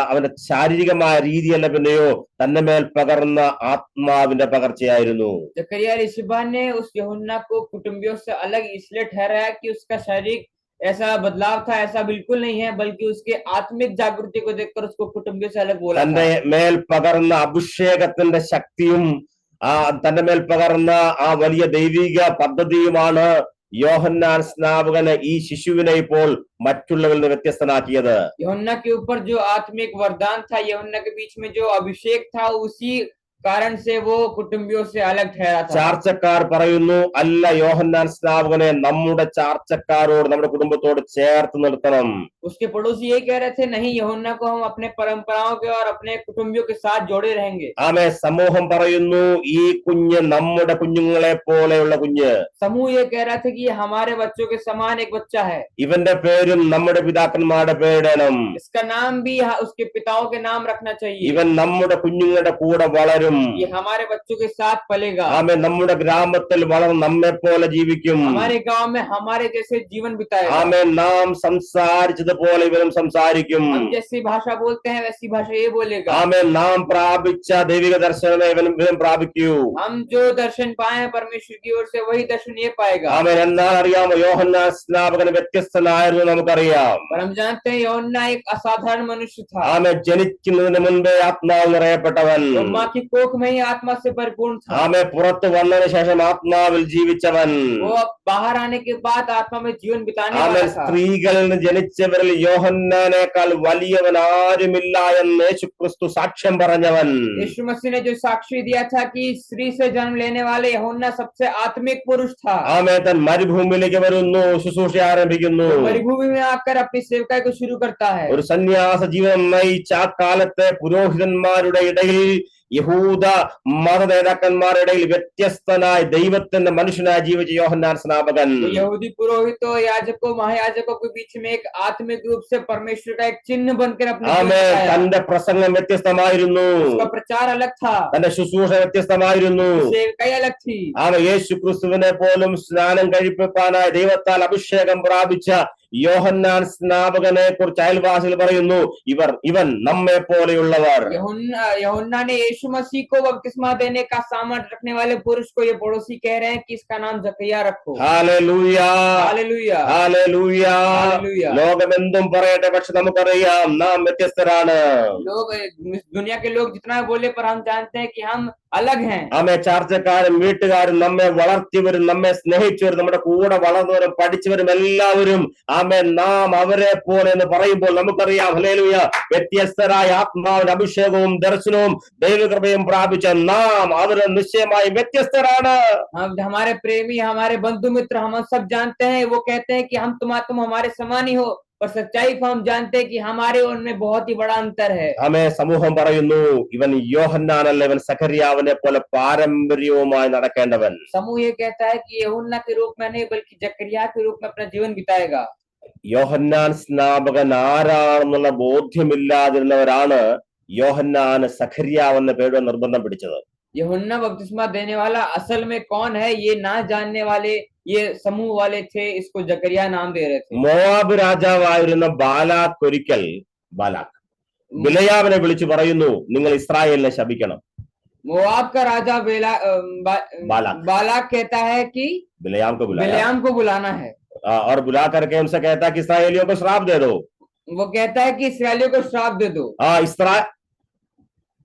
അവന്റെ ശാരീരികമായ രീതിയല്ല, പിന്നെയോ തന്റെ മേൽ പകർന്ന ആത്മാവിന്റെ പകർച്ചയായിരുന്നു. जकरिया एलिशबा ने उस यूहन्ना को कुटुंबियों से अलग इसलिए ठहराया कि उसका शारीरिक ऐसा बदलाव था, ऐसा बिल्कुल नहीं है, बल्कि उसके आत्मिक जागृति को देखकर उसको कुटुंबियों से अलग बोला. തന്റെ മേൽ പകർന്ന അഭിഷേകത്തിന്റെ ശക്തിയും തന്റെ മേൽ പകർന്ന വലിയ ദൈവിക പദ്ധതിയുമാണ് യോഹന്നാൻ സ്നാപകന് ഈ ശിശുവിനെ ഇപ്പോൾ മറ്റുള്ളവരിൽ നിന്ന് വ്യത്യസ്തനാക്കിയത്. यूहन्ना के ऊपर जो आत्मिक वरदान था, यूहन्ना के बीच में जो अभिषेक था, उसी कारण से वो कुटुंबियों से अलग ठहरा था. ചാർച്ചക്കാർ പറയുന്നു അല്ല, യോഹന്നാൻ സ്നാപകനെ നമ്മുടെ ചാർച്ചക്കാരോട്, നമ്മുടെ കുടുംബത്തോട് ചേർത്ത് നിർത്തണം. उसके पड़ोसी ये कह रहे थे नहीं, यूहन्ना को हम अपने परंपराओं के और अपने कुटुंबियों के साथ जोड़े रहेंगे. സമൂഹം പറയുന്നു ഈ കുഞ്ഞ് നമ്മുടെ കുഞ്ഞുങ്ങളെ പോലെയുള്ള കുഞ്ഞ്. समूह ये कह रहा था कि ये हमारे बच्चों के समान एक बच्चा है. ഇവന്റെ പേരും നമ്മുടെ പിതാക്കന്മാരുടെ പേരിടണം. इसका नाम भी उसके पिताओं के नाम रखना चाहिए. ഇവൻ നമ്മുടെ കുഞ്ഞുങ്ങളുടെ കൂടെ വളരും. ये हमारे बच्चों के साथ पलेगा. നമ്മുടെ ഗ്രാമത്തിൽ വളർന്ന് നമ്മെ പോലെ ജീവിക്കും. हमारे गांव में हमारे जैसे जीवन बिताएगा. നാം സംസാരിച്ചതുപോലെ ഇവനും സംസാരിക്കും. हम जैसी भाषा बोलते हैं वैसी भाषा ये बोलेगा. നാം പ്രാപിച്ച ദൈവിക ദർശനമേ ഇവനും പ്രാപിക്കൂ. हम जो दर्शन पाए हैं परमेश्वर की ओर से, वही दर्शन ये पाएगा. എന്നാൽ അറിയാമോ, യോഹന്നാൻ സ്നാപകൻ വ്യത്യസ്തനായിരുന്നു നമുക്കറിയാം. पर हम जानते हैं यूहन्ना एक असाधारण मनुष्य था. ജനിക്കുന്നതിന് മുൻപേ ആത്മാവ് നിറയപ്പെട്ടവൻ. माँ की कोख में ही आत्मा से परिपूर्ण था. പുറത്തു വന്നതിന് ശേഷം ആത്മാവിൽ ജീവിച്ചവൻ. वो बाहर आने के बाद आत्मा में जीवन बिताने वाला था. സ്ത്രീകളിൽ നിന്ന് ജനിച്ചവരിൽ യോഹന്നാനേക്കാൾ വലിയവൻ ആരുമില്ല എന്ന് യേശുക്രിസ്തു സാക്ഷ്യം പറഞ്ഞവൻ. यीशु मसीह ने जो साक्षी दिया था कि स्त्री से जन्म लेने वाले यूहन्ना सबसे आत्मिक पुरुष था. താൻ മരുഭൂമിയിലേക്ക് വരുന്നു, ശുശ്രൂഷ ആരംഭിക്കുന്നു. मरुभूमि में आकर अपनी सेवकाई को शुरू करता है. ഒരു സന്യാസ ജീവിതം നയിച്ച ആ കാലത്തെ പുരോഹിതന്മാരുടെ ഇടയിൽ, യഹൂദ മത നേതാക്കന്മാരുടെ ഇടയിൽ വ്യത്യസ്തനായ ദൈവത്തിന്റെ മനുഷ്യനായി ജീവിച്ച യോഹന്നാൻ സ്നാപകൻ. यहूदी पुरोहितों, याजकों, महायाजकों के बीच में एक आत्मिक रूप से परमेश्वर का एक चिन्ह बनकर अपने തന്റെ പ്രസംഗം വ്യത്യസ്തമായിരുന്നു. उसका प्रचार अलग था. തന്റെ ശുശ്രൂഷ വ്യത്യസ്തമായിരുന്നു. सेवकाई अलग थी. യേശു ക്രിസ്തുവിനെ പോലും സ്നാനം കഴിപ്പിക്കാനായി ദൈവത്താൽ അഭിഷേകം പ്രാപിച്ച യോഹന്നാൻ സ്നാപകനെ കുറിച്ച് അയൽവാസികൾ പറയുന്നു, ഇവൻ നമ്മെ പോലെയുള്ളവർ. यूहन्ना ने यीशु मसीह को बपतिस्मा देने का सामर्थ रखने वाले पुरुष को ये पड़ोसी कह रहे हैं कि इसका नाम जकरिया रखो. Hallelujah, hallelujah, hallelujah. हालेलुया. ലോകമെന്തും പറയട്ടെ, പക്ഷെ നമുക്കറിയാം നാം വ്യത്യസ്തരാണ്. लोग दुनिया के लोग जितना बोले, पर हम जानते हैं कि हम अलग हैं. ആമേ, ചാർച്ചക്കാരും വീട്ടുകാരും നമ്മെ വളർത്തിയവരും നമ്മെ സ്നേഹിച്ചവരും നമ്മുടെ കൂടെ വളർന്നവരും പഠിച്ചവരും എല്ലാവരും ആമേ നാം അവരെ പോലെ എന്ന് പറയുമ്പോൾ നമുക്കറിയാം ഹല്ലേലൂയ, വ്യത്യസ്തരായ ആത്മാവിന്റെ അഭിഷേകവും ദർശനവും ദൈവകൃപയും പ്രാപിച്ച നാം അവര് നിശ്ചയമായി വ്യത്യസ്തരാണ്. हमारे प्रेमी, हमारे बंधु मित्र, हम सब जानते हैं, वो कहते हैं कि तुम हमारे समान ही हो, पर सच्चाई को हम जानते हैं कि हमारे और उनमें बहुत ही बड़ा अंतर है. ആമേ, സമൂഹം പറയുന്നു ഇവൻ യോഹന്നാനല്ല, ഇവൻ സഖറിയാവിനെ പോലെ പാരമ്പര്യവുമായി നടക്കേണ്ടവൻ. समूह ये कहता है कि यूहन्ना के रूप में नहीं, बल्कि जकरिया के रूप में अपना जीवन बिताएगा. യോഹന്നാൻ സ്നാപകൻ ആരാണെന്നുള്ള ബോധ്യമില്ലാതിരുന്നവരാണ് യോഹന്നാന് സഖറിയാവെന്ന പേര് നിർബന്ധം പിടിച്ചത്. यूहन्ना बपतिस्मा देने वाला असल में कौन है ये ना जानने वाले ये समूह वाले थे, इसको जकरिया नाम दे रहे थे. മോവാബ് രാജാവായിരുന്ന ബാലാക്ക് ഒരിക്കൽ ബിലയാമിനെ വിളിച്ചു പറയുന്നു, നിങ്ങൾ ഇസ്രായേലിനെ ശപിക്കണം. मोआब का राजा बालाक कहता है कि बिलेयाम को बुलाना है, और बुला करके उनसे कहता है कि इस्राएलियों को श्राप दे दो. वो कहता है कि इस्राएलियों को श्राप दे दो.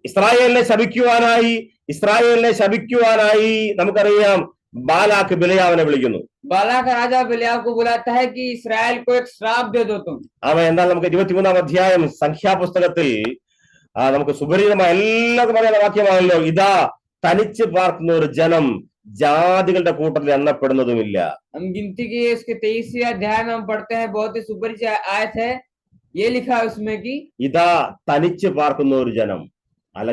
ഇസ്രായേലിനെ ശപിക്കുവാനായി നമുക്കറിയാം ബാലാക്ക് ബിലയാമിനെ വിളിക്കുന്നു. बालाक राजा बिलेयाम को बुलाता है कि इस्राएल को एक श्राप दे दो तुम. അവൻ എന്നാൽ നമുക്ക് 23-ാം അധ്യായം സംഖ്യാപുസ്തകത്തിൽ നമുക്ക് സുപരിചിതമായ എല്ലാവർക്കും പറയുന്ന വാക്യമാണല്ലോ, ഇതാ തനിച്ച് പാർക്കുന്ന ഒരു ജനം ജാതികളുടെ കൂട്ടത്തിൽ എണ്ണപ്പെടുന്നതുമില്ല. हम गिनती के इसके 23वें अध्याय में हम पढ़ते हैं, बहुत ही सुपरिचित आयत है, ये लिखा है उसमें कि ഇതാ തനിച്ച് പാർക്കുന്ന ഒരു ജനം,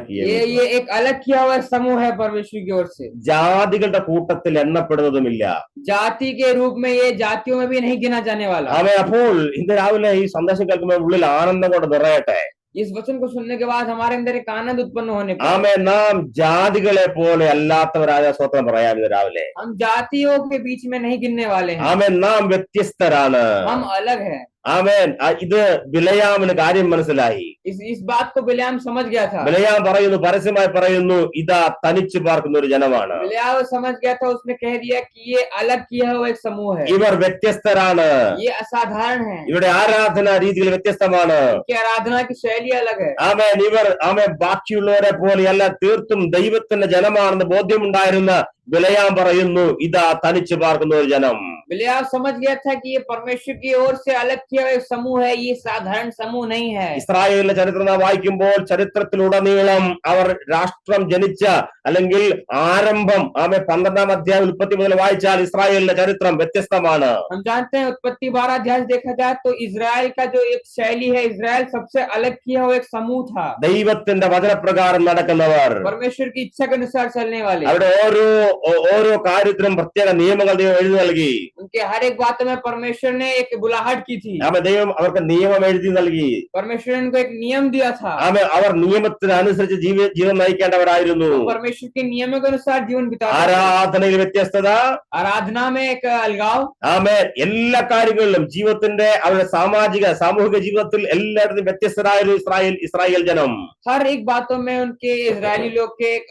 ये एक अलग किया हुआ समूह है परमेश्वर की ओर से. ജാതികളുടെ കൂട്ടത്തിൽ എണ്ണപ്പെടുന്നതുമില്ല. जाति के रूप में ये जातियों में भी नहीं गिना जाने वाला. അവൻ അപ്പോൾ ഇന്ന് രാവിലെ ഈ സന്ദേശം കേൾക്കുമ്പോൾ ഉള്ളിൽ ആനന്ദം കൊണ്ട് നിറയട്ടെ. इस वचन को सुनने के बाद हमारे अंदर एक आनंद उत्पन्न होने पर ആമേ, നാം ജാതികളെ പോലെ അല്ലാത്തവരായ സ്വത്രം പറയാം ഇന്ന് രാവിലെ. हम जातियों के बीच में नहीं गिनने वाले हैं. ആമേ, നാം വ്യത്യസ്തരാണ്. हम अलग हैं. ആമേൻ. ഇത് ബിലയാമിന് കാര്യം മനസ്സിലായി. इस बात को बिलेयाम समझ गया था. ബിലയാം പറയുന്നു, പരസ്യമായി പറയുന്നു, ഇതാ തനിച്ച് പാർക്കുന്ന ഒരു ജനമാണ്. बिलेयाम समझ गया था, उसने कह दिया कि ये अलग किया हुआ एक समूह है. ഇവർ വ്യത്യസ്തരാണ്. ये असाधारण है. ഇവരുടെ ആരാധന രീതികൾ വ്യത്യസ്തമാണ്. कि आराधना की शैली अलग है. ആമേൻ. ഇവർ ബാക്കിയുള്ളവരെ പോലെയല്ല, തീർത്തും ദൈവത്തിന്റെ ജനമാണെന്ന് ബോധ്യമുണ്ടായിരുന്ന ബിലയാം പറയുന്നു, ഇതാ തനിച്ച് പാർക്കുന്ന ഒരു ജനം. बिलेयाम समझ गया था कि ये परमेश्वर की ओर से अलग किया हुआ एक समूह है, ये साधारण समूह नहीं है. ഇസ്രായേലിന്റെ ചരിത്രം വായിക്കുമ്പോൾ ചരിത്രത്തിലുടനീളം അവർ രാഷ്ട്രം ജനിച്ച അല്ലെങ്കിൽ ആരംഭം 12-ാം അധ്യായം ഉൽപ്പത്തി മുതൽ വായിച്ചാൽ ഇസ്രായേലിന്റെ ചരിത്രം വ്യത്യസ്തമാണ്. हम जानते हैं उत्पत्ति 12 अध्याय देखा जाए तो इजराइल का जो एक शैली है, इजराइल सबसे अलग किया हुआ एक समूह था. ദൈവത്തിന്റെ വചനപ്രകാരം നടക്കുന്നവർ, परमेश्वर की इच्छा के अनुसार चलने वाले. അവിടെ ഓരോ കാര്യത്തിനും പ്രത്യേക നിയമങ്ങൾ ദൈവം എഴുതി നൽകി. उनके हर एक बातों में परमेश्वर ने एक बुलाहट की थी. ദൈവം അവർക്ക് നിയമം എഴുതി നൽകി. परमेश्वर ने उनको एक नियम दिया था. അവർ നിയമത്തിനനുസരിച്ച് ജീവൻ നയിക്കേണ്ടവരായിരുന്നു. परमेश्वर के नियमों के अनुसार जीवन बिताते. ആരാധനയിൽ വ്യത്യസ്തത, आराधना में एक अलगाव. എല്ലാ കാര്യങ്ങളിലും ജീവിതത്തിന്റെ അവരുടെ സാമൂഹിക ജീവിതത്തിൽ എല്ലായിടത്തും വ്യത്യസ്തരായ ഇസ്രായേൽ ജനം. हर एक बातों में उनके इजरायली लोग के एक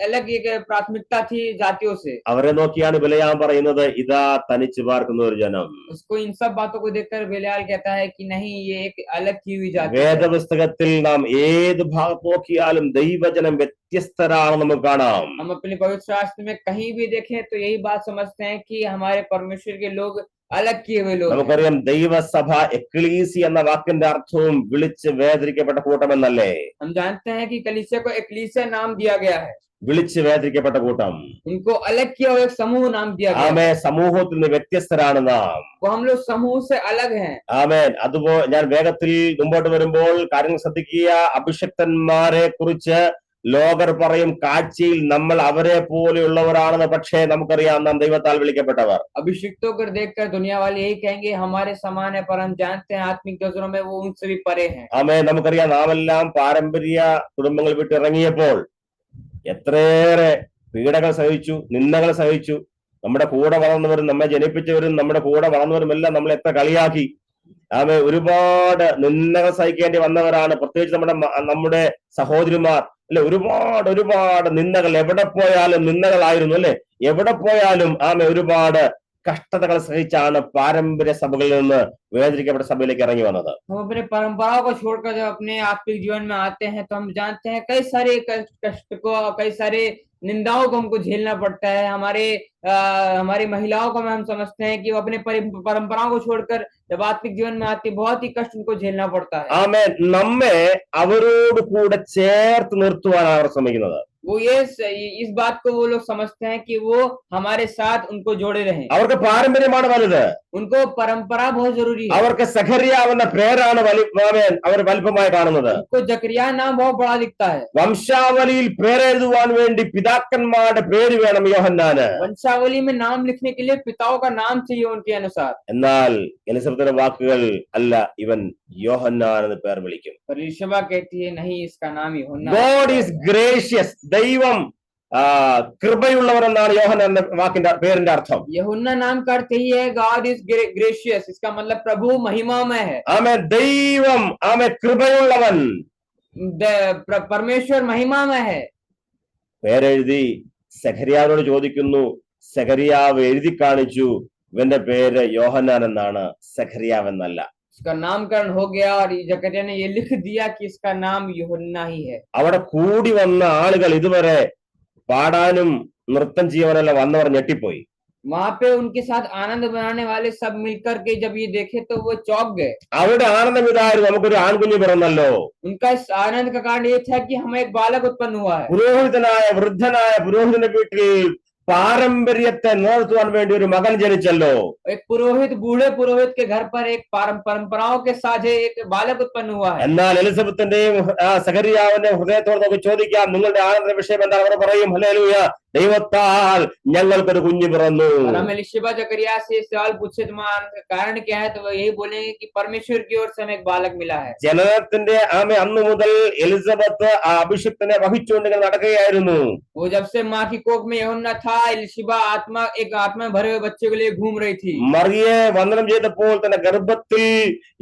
अलग एक प्राथमिकता थी जातियों से. അവരെ നോക്കിയാണ് ബിലയാം പറയുന്നത്, ഇതാ തനിച്ച് പാർക്കുന്ന ഒരു ജനം. उसको इन सब बातों को देखकर बिलाल कहता है कि नहीं, ये एक अलग की हुई जाति है. വേദപുസ്തകത്തിൽ നാം ഏത് ഭാഗത്ത് നോക്കിയാലും ദൈവജനം വ്യത്യസ്തരാണെന്ന് നമുക്ക് കാണാം. हम अपने पवित्र शास्त्र में कहीं भी देखें तो यही बात समझते हैं कि हमारे परमेश्वर के लोग अलग किए हुए लोग. നമുക്കറിയാം ദൈവസഭ എക്ലീസി എന്ന വാക്കിന്റെ അർത്ഥവും വിളിച്ച് വേദനിക്കപ്പെട്ട കൂട്ടം എന്നല്ലേ. हम जानते हैं कि कलीसिया को एक्लीसिया नाम दिया गया है. വിളിച്ച് വേദനിക്കപ്പെട്ട കൂട്ടം. उनको अलग किया हुआ एक समूह नाम दिया गया. ആമേൻ. സമൂഹത്തിൽ നിന്ന് വ്യത്യസ്തരാണ് നാം. वो हम लोग समूह से अलग हैं. ആമേൻ. അതുപോലെ ഞാൻ വേഗത്തിൽ മുമ്പോട്ട് വരുമ്പോൾ കാര്യങ്ങൾ ശ്രദ്ധിക്കുക. അഭിഷക്തന്മാരെ കുറിച്ച് ലോകർ പറയും കാഴ്ചയിൽ നമ്മൾ അവരെ പോലെയുള്ളവരാണെന്ന്, പക്ഷേ നമുക്കറിയാം നാം ദൈവത്താൽ വിളിക്കപ്പെട്ടവർ. अभिषिक्तों को देखकर दुनिया वाले यही कहेंगे हमारे समान है, पर हम जानते हैं आत्मिक नजरों में वो उनसे भी परे हैं. ആമേൻ. നമുക്കറിയാം നാം എല്ലാം പാരമ്പര്യ കുടുംബങ്ങൾ വിട്ട് ഇറങ്ങിയപ്പോൾ എത്രയേറെ പീഡകൾ സഹിച്ചു, നിന്ദകൾ സഹിച്ചു. നമ്മുടെ കൂടെ വളർന്നവരും നമ്മെ ജനിപ്പിച്ചവരും നമ്മുടെ കൂടെ വളർന്നവരും എല്ലാം നമ്മളെ എത്ര കളിയാക്കി. ഒരുപാട് നിന്ദകൾ സഹിക്കേണ്ടി വന്നവരാണ്, പ്രത്യേകിച്ച് നമ്മുടെ സഹോദരിമാർ അല്ലെ. ഒരുപാട് നിന്ദകൾ, എവിടെ പോയാലും നിന്ദകളായിരുന്നു അല്ലെ. എവിടെ പോയാലും ഒരുപാട് കഷ്ടതകൾ സഹിച്ചാണ് പാരമ്പര്യ സഭകളിൽ നിന്ന് വേദനിക്കപ്പെട്ട സഭയിലേക്ക് ഇറങ്ങി വന്നത്. हम अपने परंपराओं को छोड़कर जब अपने आत्मिक जीवन में आते हैं तो हम जानते हैं कई सारे कष्ट को, कई सारे निंदाओं को हमको झेलना पड़ता है। हमारी महिलाओं को हम समझते हैं कि वो अपने परंपराओं को छोड़कर जब आत्मिक जीवन में आती बहुत ही कष्ट उनको झेलना पड़ता है। നമ്മെ അവരോട് കൂടെ ചേർത്ത് നിർത്തുവാനാണ് അവർ ശ്രമിക്കുന്നത്. वो इस बात को वो लोग समझते हैं कि वो हमारे साथ उनको जोड़े रहें। അവർക്ക് പാരമ്പര്യമാണ് വലുത്. उनको परंपरा बहुत जरूरी है। അവർക്ക് സഖറിയാവെന്ന പേരാണ് അവർ വലിപ്പമായി കാണുന്നത്. उनको जकरिया नाम बहुत बड़ा दिखता है। വംശാവലിയിൽ പേരെഴുതുവാൻ വേണ്ടി പിതാക്കന്മാരുടെ പേര് വേണം യോഹന്നാന്. वंशावली में नाम लिखने के लिए पिताओं का नाम चाहिए उनके अनुसार। എന്നാൽ എലിസബത്തിന്റെ വാക്കുകൾ അല്ല, ഇവൻ യോഹന്നാൻ എന്ന് പേർ വിളിക്കും. पर एलीशबा कहती है नहीं, इसका नाम यूहन्ना। God is gracious. ദൈവം കൃപയുള്ളവർ എന്നാണ് യോഹന്നാന്റെ വാക്കിന്റെ പേരിന്റെ അർത്ഥം. यूहन्ना नाम का अर्थ ही है गॉड इज ग्रेशियस। इसका मतलब प्रभु महिमामय है। ദൈവം കൃപയുള്ളവൻ, परमेश्वर महिमामय है। പേരെഴുതി സഖറിയാവിനോട് ചോദിക്കുന്നു. സഖറിയാവ് എഴുതി കാണിച്ചു, ഇവന്റെ പേര് യോഹന്നാൻ എന്നാണ്, സഖറിയാവ് എന്നല്ല. इसका नामकरण हो गया और जकरिया ने ये लिख दिया कि इसका नाम यूहन्ना ही है। അവിടെ കൂടി വന്ന ആളുകൾ, ഇതുവരെ പാടാനും നൃത്തം ചെയ്യാനല്ല വന്നവർ ഞെട്ടിപ്പോയി. वहां पे उनके साथ आनंद बनाने वाले सब मिलकर के जब ये देखे तो वो चौंक गए। അവരുടെ ആനന്ദം ഇതായിരുന്നു, നമുക്കൊരു ആൺകുഞ്ഞ് പിറന്നല്ലോ. उनका इस आनंद का कारण ये था कि हमें एक बालक उत्पन्न हुआ है। പുരോഹിതനായ വൃദ്ധനായ പുരോഹിതന്റെ വീട്ടിൽ പാരമ്പര്യത്തെ നിലനിർത്തുവാൻ വേണ്ടി ഒരു മകൻ ജനിച്ചല്ലോ. एक पुरोहित, बूढ़े पुरोहित के घर पर एक परंपराओं के साझे एक बालक उत्पन्न हुआ है। എന്നാൽ എലിസബത്തിന്റെയും സഖറിയാവിന്റെയും ഹൃദയത്തോട് നമുക്ക് ചോദിക്കാം, നിങ്ങളുടെ ആനന്ദ വിഷയം എന്താണ്? അവർ പറയും, ഹല്ലേലൂയ, ദൈവത്താൽ ഞങ്ങൾക്കൊരു കുഞ്ഞ് പിറന്നു. हम एलीशबा जकरिया से सवाल पूछे तुम्हारा कारण क्या है, तो वो यही बोलेंगे कि परमेश्वर की ओर से हमें एक बालक मिला है। ജനനത്തിന്റെ അന്നു മുതൽ എലിസബത്ത് ആ അഭിഷിക്തനെ വഹിച്ചുകൊണ്ട് നടക്കുകയായിരുന്നു. वो जब से माँ की कोख में यूहन्ना था, एलीशबा एक आत्मा भरे हुए बच्चे के लिए घूम रही थी। മറിയെ വന്ദനം ചെയ്തപ്പോൾ തന്നെ ഗർഭത്തിൽ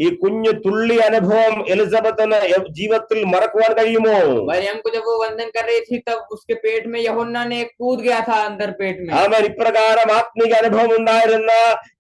ഈ കുഞ്ഞു തുള്ളി അനുഭവം എലിസബത്തിന് ജീവിതത്തിൽ മറക്കുവാൻ കഴിയുമോ? मरियम को जब वो वंदन कर रही थी तब उसके पेट में यूहन्ना ने कूद गया था अंदर पेट में। ഇപ്രകാരം ആത്മീക അനുഭവം ഉണ്ടായിരുന്ന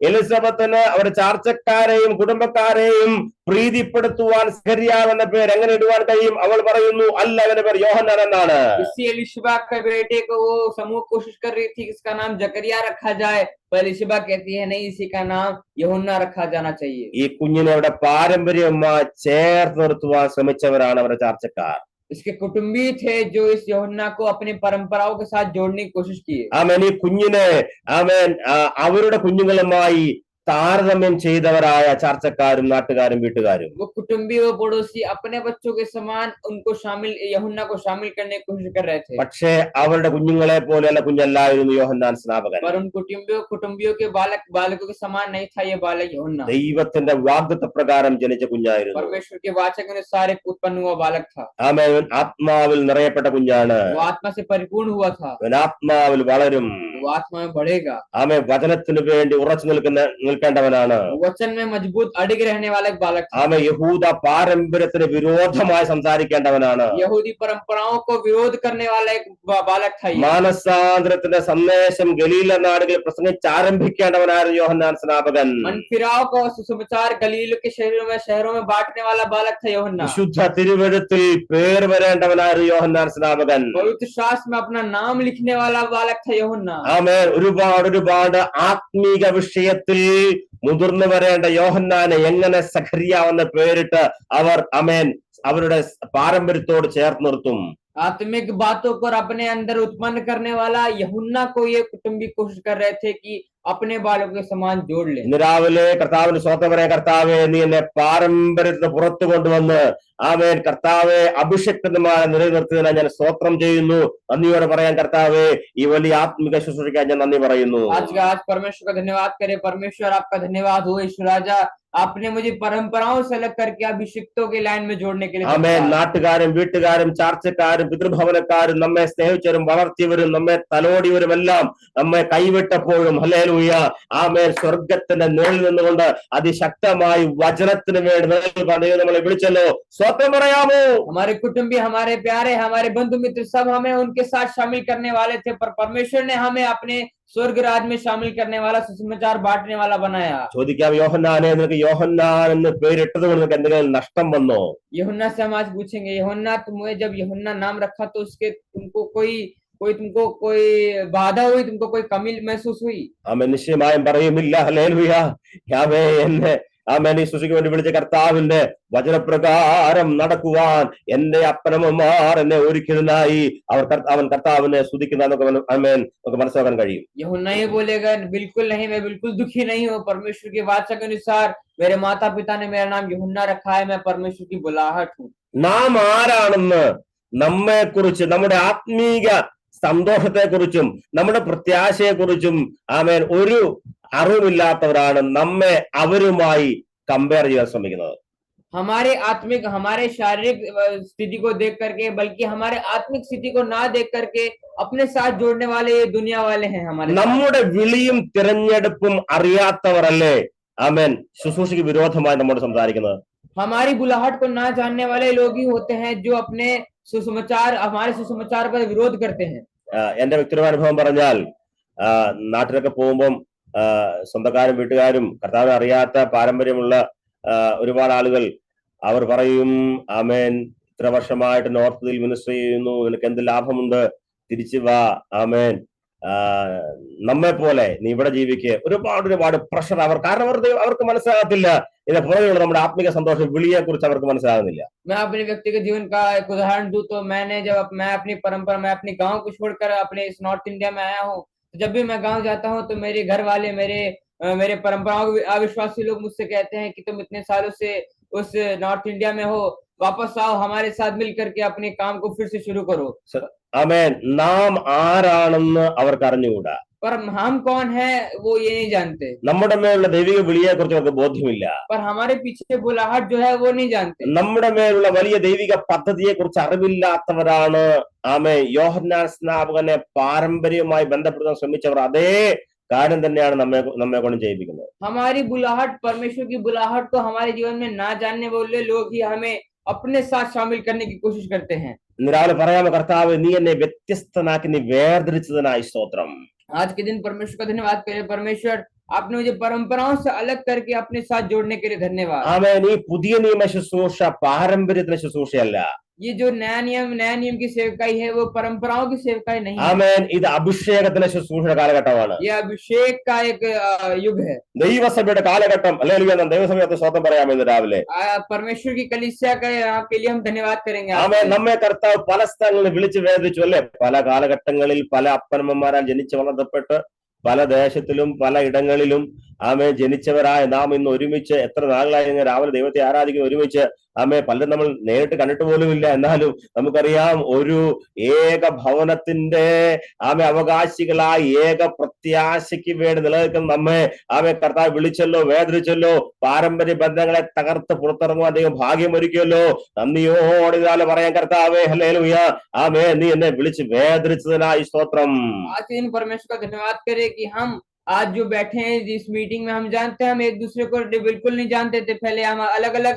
എലിസബത്തിന് അവരുടെ ചാർച്ചക്കാരെയും കുടുംബക്കാരെയും പ്രീതിപ്പെടുത്തുവാൻ സഖറിയാവ് എന്ന പേര് എങ്ങനെ ഇടുവാൻ കഴിയും? അവൾ പറയുന്നു, അല്ല, അവന്റെ പേര് യോഹന്നാൻ എന്നാണ്. इसी एलीशबा के बेटे को वो समूह कोशिश कर रही थी इसका नाम जकरिया रखा जाए, पर एलीशबा कहती है नहीं, इसी का नाम यूहन्ना रखा जाना चाहिए। ഈ കുഞ്ഞിനെ അവിടെ പാരമ്പര്യമായി ചേർത്ത് നിർത്തുവാൻ ശ്രമിച്ചവരാണ് അവരുടെ ചാർച്ചക്കാർ. इसके कुटुंबी थे जो इस यूहन्ना को अपनी परंपराओं के साथ जोड़ने की कोशिश की। ഈ കുഞ്ഞിനെ അവരുടെ കുഞ്ഞുങ്ങളുമായി താരതമ്യം ചെയ്തവരായ ചാർച്ചക്കാരും നാട്ടുകാരും വീട്ടുകാരും. वो कुटुंबी वो पड़ोसी अपने बच्चों के समान उनको यूहन्ना को शामिल करने की कोशिश कर रहे थे। പക്ഷേ അവരുടെ കുഞ്ഞുങ്ങളെ പോലെയുള്ള കുഞ്ഞല്ലായിരുന്നു യോഹന്നാൻ സ്നാപകൻ. पर उन कुटुंबियों के बालकों के समान नहीं था ये बालक यूहन्ना। ദൈവത്തിന്റെ വാഗ്ദത്ത പ്രകാരം ജനിച്ച കുഞ്ഞായിരുന്നു. परमेश्वर के वाचा के अनुसार एक उत्पन्न हुआ बालक था। ആത്മാവിൽ നിറയപ്പെട്ട കുഞ്ഞാണ്. वो आत्मा से परिपूर्ण हुआ था। ആത്മാവിൽ വളരും. वो आत्मा में बढ़ेगा। വചനത്തിന് വേണ്ടി ഉറച്ചു നിൽക്കേണ്ടവനാണ്. वचन में मजबूत अडिग रहने वाला एक बालक था। യഹൂദ പാരമ്പര്യത്തിന് വിരോധമായി സംസാരിക്കേണ്ടവനാണ്. यहूदी परंपराओं को विरोध करने वाला एक बालक था। മാനസാന്തരത്തിന്റെ സന്ദേശം ഗലീല നാടുകളിൽ പ്രസംഗിച്ചാരംഭിക്കേണ്ടവനായിരുന്നു യോഹന്നാൻ സ്നാപകൻ. मन फिराव का सुसमाचार गलील के शहरों में बांटने वाला बालक था यूहन्ना। വിശുദ്ധ തിരുവെഴുത്തിൽ പേർ വരേണ്ടവനായിരുന്നു യോഹന്നാൻ സ്നാപകൻ. पवित्र शास्त्र में अपना नाम लिखने वाला बालक था यूहन्ना। ഒരുപാട് ആത്മീക വിഷയത്തിൽ മുതിർന്നു വരേണ്ട യോഹന്നാനെ എങ്ങനെ സഖറിയാവ് എന്ന പേരിട്ട് അവർ അവരുടെ പാരമ്പര്യത്തോട് ചേർത്ത് നിർത്തും? आत्मिक बातों को अपने अंदर उत्पन्न करने वाला यूहन्ना को ये कुटुंबी कोशिश कर रहे थे कि अपने बालों के समान जोड़ ले। ഇന്ന് രാവിലെ കർത്താവിന് സ്വന്തം പറയാൻ, കർത്താവെ, നീ എന്നെ പാരമ്പര്യത്തിന് പുറത്തു കൊണ്ടുവന്ന് ആമേൻ കർത്താവെ അഭിഷക്തന്മാരെ നിലനിർത്തിയതിനാൽ ഞാൻ സ്തോത്രം ചെയ്യുന്നു. നന്ദിയോടെ പറയാൻ കർത്താവെ ഈ വലിയ ആത്മിക ശുശ്രൂഷയ്ക്കാൻ ഞാൻ നന്ദി പറയുന്നു. आज परमेश्वर का धन्यवाद करें। परमेश्वर आपका धन्यवाद हो ईश्वर राजा, आपने मुझे परंपराओं से अलग करके अभिषिक्तों के लाइन में जोड़ने के लिए ആമേൻ നാട്ടുകാരും വീട്ടുകാരും ചാർച്ചക്കാരും പിതൃഭവനക്കാരും നമ്മെ സ്നേഹിച്ചവരും വളർത്തിയവരും നമ്മെ തലോടിയവരുമെല്ലാം നമ്മെ കൈവിട്ടപ്പോഴും ഹല്ലേലൂയ ആമേൻ സ്വർഗത്തിന്റെ നിഴലിൽ നിന്നുകൊണ്ട് അതിശക്തമായി വചനത്തിന് വേണ്ടി നമ്മളെ വിളിച്ചല്ലോ. സ്വപ്നം പറയാമോ? हमारे कुटुंबी, हमारे प्यारे, हमारे बंधु मित्र सब हमें उनके साथ शामिल करने वाले थे, पर परमेश्वर ने हमें अपने स्वर्ग राज में शामिल करने वाला, सुसमाचार बांटने वाला बनाया। ചോദിക്കാം, യോഹന്നാനെ നിനക്ക് യോഹന്നാൻ എന്ന് പേരിട്ടത് കൊണ്ട് നിനക്ക് എന്തെങ്കിലും നഷ്ടം വന്നോ? यूहन्ना से हम आज पूछेंगे, यूहन्ना तुम्हें जब यूहन्ना नाम रखा तो उसके तुमको कोई बाधा हुई, तुमको कोई कमी महसूस हुई? ആമേൻ നിശ്ചയമായും പറയുമില്ല. ഹല്ലേലൂയ എന്നെ ആമേൻ ഈ ശുശ്രൂഷയ്ക്ക് വേണ്ടി വിളിച്ച കർത്താവിന്റെ വചനപ്രകാരം നടക്കുവാൻ എന്റെ അപ്പനമ്മമാർ എന്നെ ഒരുക്കിയതിനായി അവൻ കർത്താവിനെ സ്തുതിക്കുന്ന ആമേൻ നമുക്ക് മനസ്സിലാക്കാൻ കഴിയും. यूहन्ना ये बोलेगा, बिल्कुल नहीं, मैं बिल्कुल दुखी नहीं हूँ। परमेश्वर के वाचा के अनुसार मेरे माता पिता ने मेरा नाम यूहन्ना रखा है, मैं परमेश्वर की बुलाहट हूँ। നാം ആരാണെന്ന് നമ്മെ കുറിച്ച്, നമ്മുടെ ആത്മീക സന്തോഷത്തെ കുറിച്ചും നമ്മുടെ പ്രത്യാശയെ കുറിച്ചും ആമേൻ ഒരു അറിവില്ലാത്തവരാണ് നമ്മെ അവരുമായി കമ്പയർ ചെയ്യാൻ ശ്രമിക്കുന്നത്. हमारे आत्मिक, हमारे शारीरिक स्थिति को देख करके, बल्कि हमारे आत्मिक स्थिति को ना देख करके अपने साथ जोड़ने वाले ये दुनिया वाले हैं हमारे। നമ്മുടെ വിളിയും തിരഞ്ഞെടുപ്പും അറിയാത്തവരല്ലേ ആമേൻ ശുശ്രൂഷയ്ക്ക് വിരോധമായി നമ്മോട് സംസാരിക്കുന്നത്? हमारी बुलाहट को ना जानने वाले लोग ही होते हैं जो अपने हमारे सुसमाचार का विरोध करते हैं। എന്റെ വ്യക്തിപരമായ അനുഭവം പറഞ്ഞാൽ നാട്ടിലൊക്കെ പോകുമ്പം സ്വന്തക്കാരും വീട്ടുകാരും കർത്താവിനെ അറിയാത്ത പാരമ്പര്യമുള്ള ഒരുപാട് ആളുകൾ അവർ പറയും, ആമേൻ ഇത്ര വർഷമായിട്ട് നോർത്തിൽ മിനിസ്റ്റർ ചെയ്യുന്നു, നിനക്ക് എന്ത് ലാഭമുണ്ട്, തിരിച്ചു വാ, ആമേൻ നമ്മെ പോലെ നീ ഇവിടെ ജീവിക്കുക. ഒരുപാട് പ്രഷർ കാരണം അവർക്ക് മനസ്സിലാകത്തില്ല ഇതിന്റെ പുറകെയുള്ള നമ്മുടെ ആത്മിക സന്തോഷം വിളിയെ കുറിച്ച് അവർക്ക് മനസ്സിലാകുന്നില്ല. मैं अपने व्यक्तिगत जीवन का एक उदाहरण दूं तो मैं अपनी परंपरा, मैं अपने गांव को छोड़कर अपने इस नॉर्थ इंडिया में आया हूं। जब भी मैं गांव जाता हूं तो मेरे घर वाले, मेरे परंपराओं के अविश्वासी लोग मुझसे कहते हैं कि तुम इतने सालों से उस नॉर्थ इंडिया में हो, वापस आओ, हमारे साथ मिल करके अपने काम को फिर से शुरू करो। ആമേൻ നാം ആരാണെന്ന് അവർക്ക് അറിഞ്ഞുകൂടാ. पर हम कौन है वो ये नहीं जानते। നമ്മുടെ മേലുള്ള ദൈവിക വിളിയെ കുറിച്ച് അവർക്ക് ബോധ്യമില്ല. पर हमारे पीछे बुलाहट जो है वो नहीं जानते। നമ്മുടെ മേലുള്ള വലിയ ദൈവിക പദ്ധതിയെ കുറിച്ച് അറിവില്ലാത്തവരാണ് ആമേൻ യോഹന്നാൻ സ്നാപകനെ പാരമ്പര്യമായി ബന്ധപ്പെടുത്താൻ ശ്രമിച്ചവർ. അതേ കാര്യം തന്നെയാണ് നമ്മെ കൊണ്ട് ചെയ്യിപ്പിക്കുന്നത്. हमारी बुलाहट, परमेश्वर की बुलाहट को हमारे जीवन में ना जानने वाले लोग ही हमें अपने साथ शामिल करने की कोशिश करते हैं। ഇന്ന് രാവിലെ പറയാമോ, കർത്താവ് നീ എന്നെ വ്യത്യസ്തനാക്കി നീ വേർതിരിച്ചതിനായി സ്തോത്രം. आज के दिन परमेश्वर का धन्यवाद करें। परमेश्वर आपने मुझे परंपराओं से अलग करके अपने साथ जोड़ने के लिए धन्यवाद। ആമേൻ ഈ പുതിയ നിയമ ശുശ്രൂഷ പാരമ്പര്യത്തിന്റെ ശുശ്രൂഷയല്ല. ये जो नया नियम की सेवकाई है वो परंपराओं की सेवकाई नहीं है। ആമേൻ ഇത് അഭിഷേകത്തിന്റെ ശുശ്രൂഷ കാലഘട്ടമാണ്. ये अभिषेक का एक युग है। ദൈവസഭയുടെ കാലഘട്ടം. അല്ലെങ്കിൽ ദൈവസഭയത്തെ സ്വന്തം പറയാമോ ഇന്ന് രാവിലെ? परमेश्वर की कलीसिया के लिए हम धन्यवाद करेंगे। ആമേൻ നമ്മെ കർത്താവ് പല സ്ഥലങ്ങളിൽ വിളിച്ച് വേദനിച്ചു അല്ലേ? പല കാലഘട്ടങ്ങളിൽ പല അപ്പനമ്മമാരാൽ ജനിച്ച് വളർത്തപ്പെട്ട് പല ദേശത്തിലും പല ഇടങ്ങളിലും ആമേ ജനിച്ചവരായ നാം ഇന്ന് ഒരുമിച്ച് എത്ര നാളുകളായി രാവിലെ ദൈവത്തെ ആരാധിക്കുന്ന ഒരുമിച്ച് ആമേ പലരും നമ്മൾ നേരിട്ട് കണ്ടിട്ട് പോലുമില്ല. എന്നാലും നമുക്കറിയാം ഒരു ഏക ഭവനത്തിന്റെ ആമേ അവകാശികളായി ഏക പ്രത്യാശയ്ക്ക് വേണ്ടി നിലനിൽക്കുന്ന നമ്മെ ആമേ കർത്താവ് വിളിച്ചല്ലോ, വേദനിച്ചല്ലോ, പാരമ്പര്യ ബന്ധങ്ങളെ തകർത്ത് പുറത്തിറങ്ങുവാൻ ദൈവം ഭാഗ്യമൊരുക്കിയല്ലോ. നന്ദിയോടെ ഇതാല് പറയാൻ കർത്താവേ ഹല്ലേലൂയ. ആമേ നീ എന്നെ വിളിച്ച് വേദനിച്ചതിനായി സ്തോത്രം. परमेश्वर का धन्यवाद करें कि हम आज जो बैठे हैं इस मीटिंग में, हम जानते हैं हम एक दूसरे को बिल्कुल नहीं जानते थे। पहले हम अलग अलग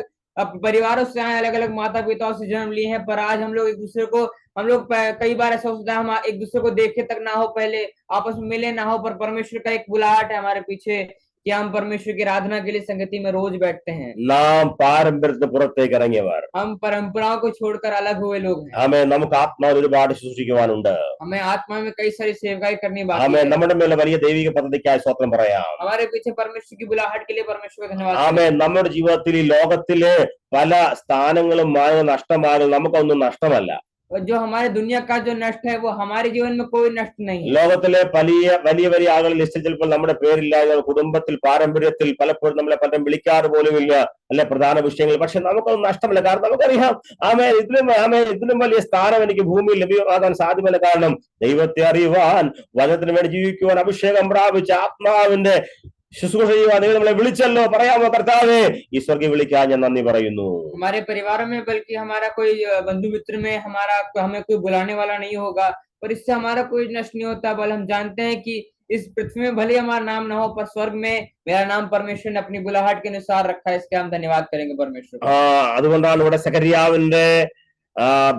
परिवारों से आए, अलग अलग माता पिताओं से जन्म लिए हैं, पर आज हम लोग एक दूसरे को, हम लोग कई बार ऐसा होता है हम एक दूसरे को देखे तक ना हो, पहले आपस में मिले ना हो, पर परमेश्वर का एक बुलाहट है हमारे पीछे कि हम परमेश्वर की आराधना के लिए संगति में रोज बैठते हैं। നാം പാരമ്പര്യത്തിന് പുറത്തേക്ക് ഇറങ്ങിയവർ, हम परंपराओं को छोड़कर अलग हुए लोग हैं। ആമേ നമുക്ക് ആത്മാവിൽ ഒരുപാട് ശുശ്രൂഷിക്കുവാനുണ്ട്. हमें आत्मा में कई सारी सेवकाई करनी बाकी ആമേ है। നമ്മുടെ മേലെ വലിയ ദൈവിക പദ്ധതിക്കായി സ്തോത്രം പറയാം. हमारे पीछे परमेश्वर की बुलाहट के लिए परमेश्वर का धन्यवाद। ആമേ നമ്മുടെ ജീവിതത്തിൽ ഈ ലോകത്തിലെ പല സ്ഥാനങ്ങളും മാനങ്ങളും നഷ്ടമാകും നമുക്കൊന്നും നഷ്ടമല്ല. और जो हमारे दुनिया का जो नष्ट है वो हमारे जीवन में कोई नष्ट नहीं है। ലോകത്തിലെ വലിയ വലിയ വലിയ ആളുകൾ ലിസ്റ്റിൽ ചിലപ്പോൾ നമ്മുടെ പേരില്ലാതെ കുടുംബത്തിൽ പാരമ്പര്യത്തിൽ പലപ്പോഴും നമ്മളെ പലരും വിളിക്കാറ് പോലുമില്ല അല്ലെ പ്രധാന വിഷയങ്ങൾ. പക്ഷെ നമുക്കൊന്നും നഷ്ടമില്ല. കാരണം നമുക്കറിയാം ഇതിലും വലിയ സ്ഥാനം എനിക്ക് ഭൂമിയിൽ ലഭ്യമാകാൻ സാധ്യമല്ല. കാരണം ദൈവത്തെ അറിയുവാൻ, വചനത്തിന് വേണ്ടി ജീവിക്കുവാൻ, അഭിഷേകം പ്രാപിച്ച ആത്മാവിന്റെ ശുശ്രൂഷ ചെയ്യുവാൻ നിങ്ങൾ നമ്മളെ വിളിച്ചല്ലോ. പറയാമോ കർത്താവേ, ഈ സ്വർഗീയ വിളിക്കാൻ ഞാൻ നന്ദി പറയുന്നു. हमारे परिवार में बल्कि हमारा कोई बंधु मित्र में हमारा हमें कोई बुलाने वाला नहीं होगा, पर इससे हमारा कोई नष्ट नहीं होता। बल हम जानते हैं कि इस पृथ्वी में भले हमारा नाम ना हो, पर स्वर्ग में मेरा नाम परमेश्वर ने अपनी बुलाहट के अनुसार रखा है। इसके हम धन्यवाद करेंगे परमेश्वर का। അതുകൊണ്ടാണ് ഇവിടെ സെഖര്യാവിന്റെ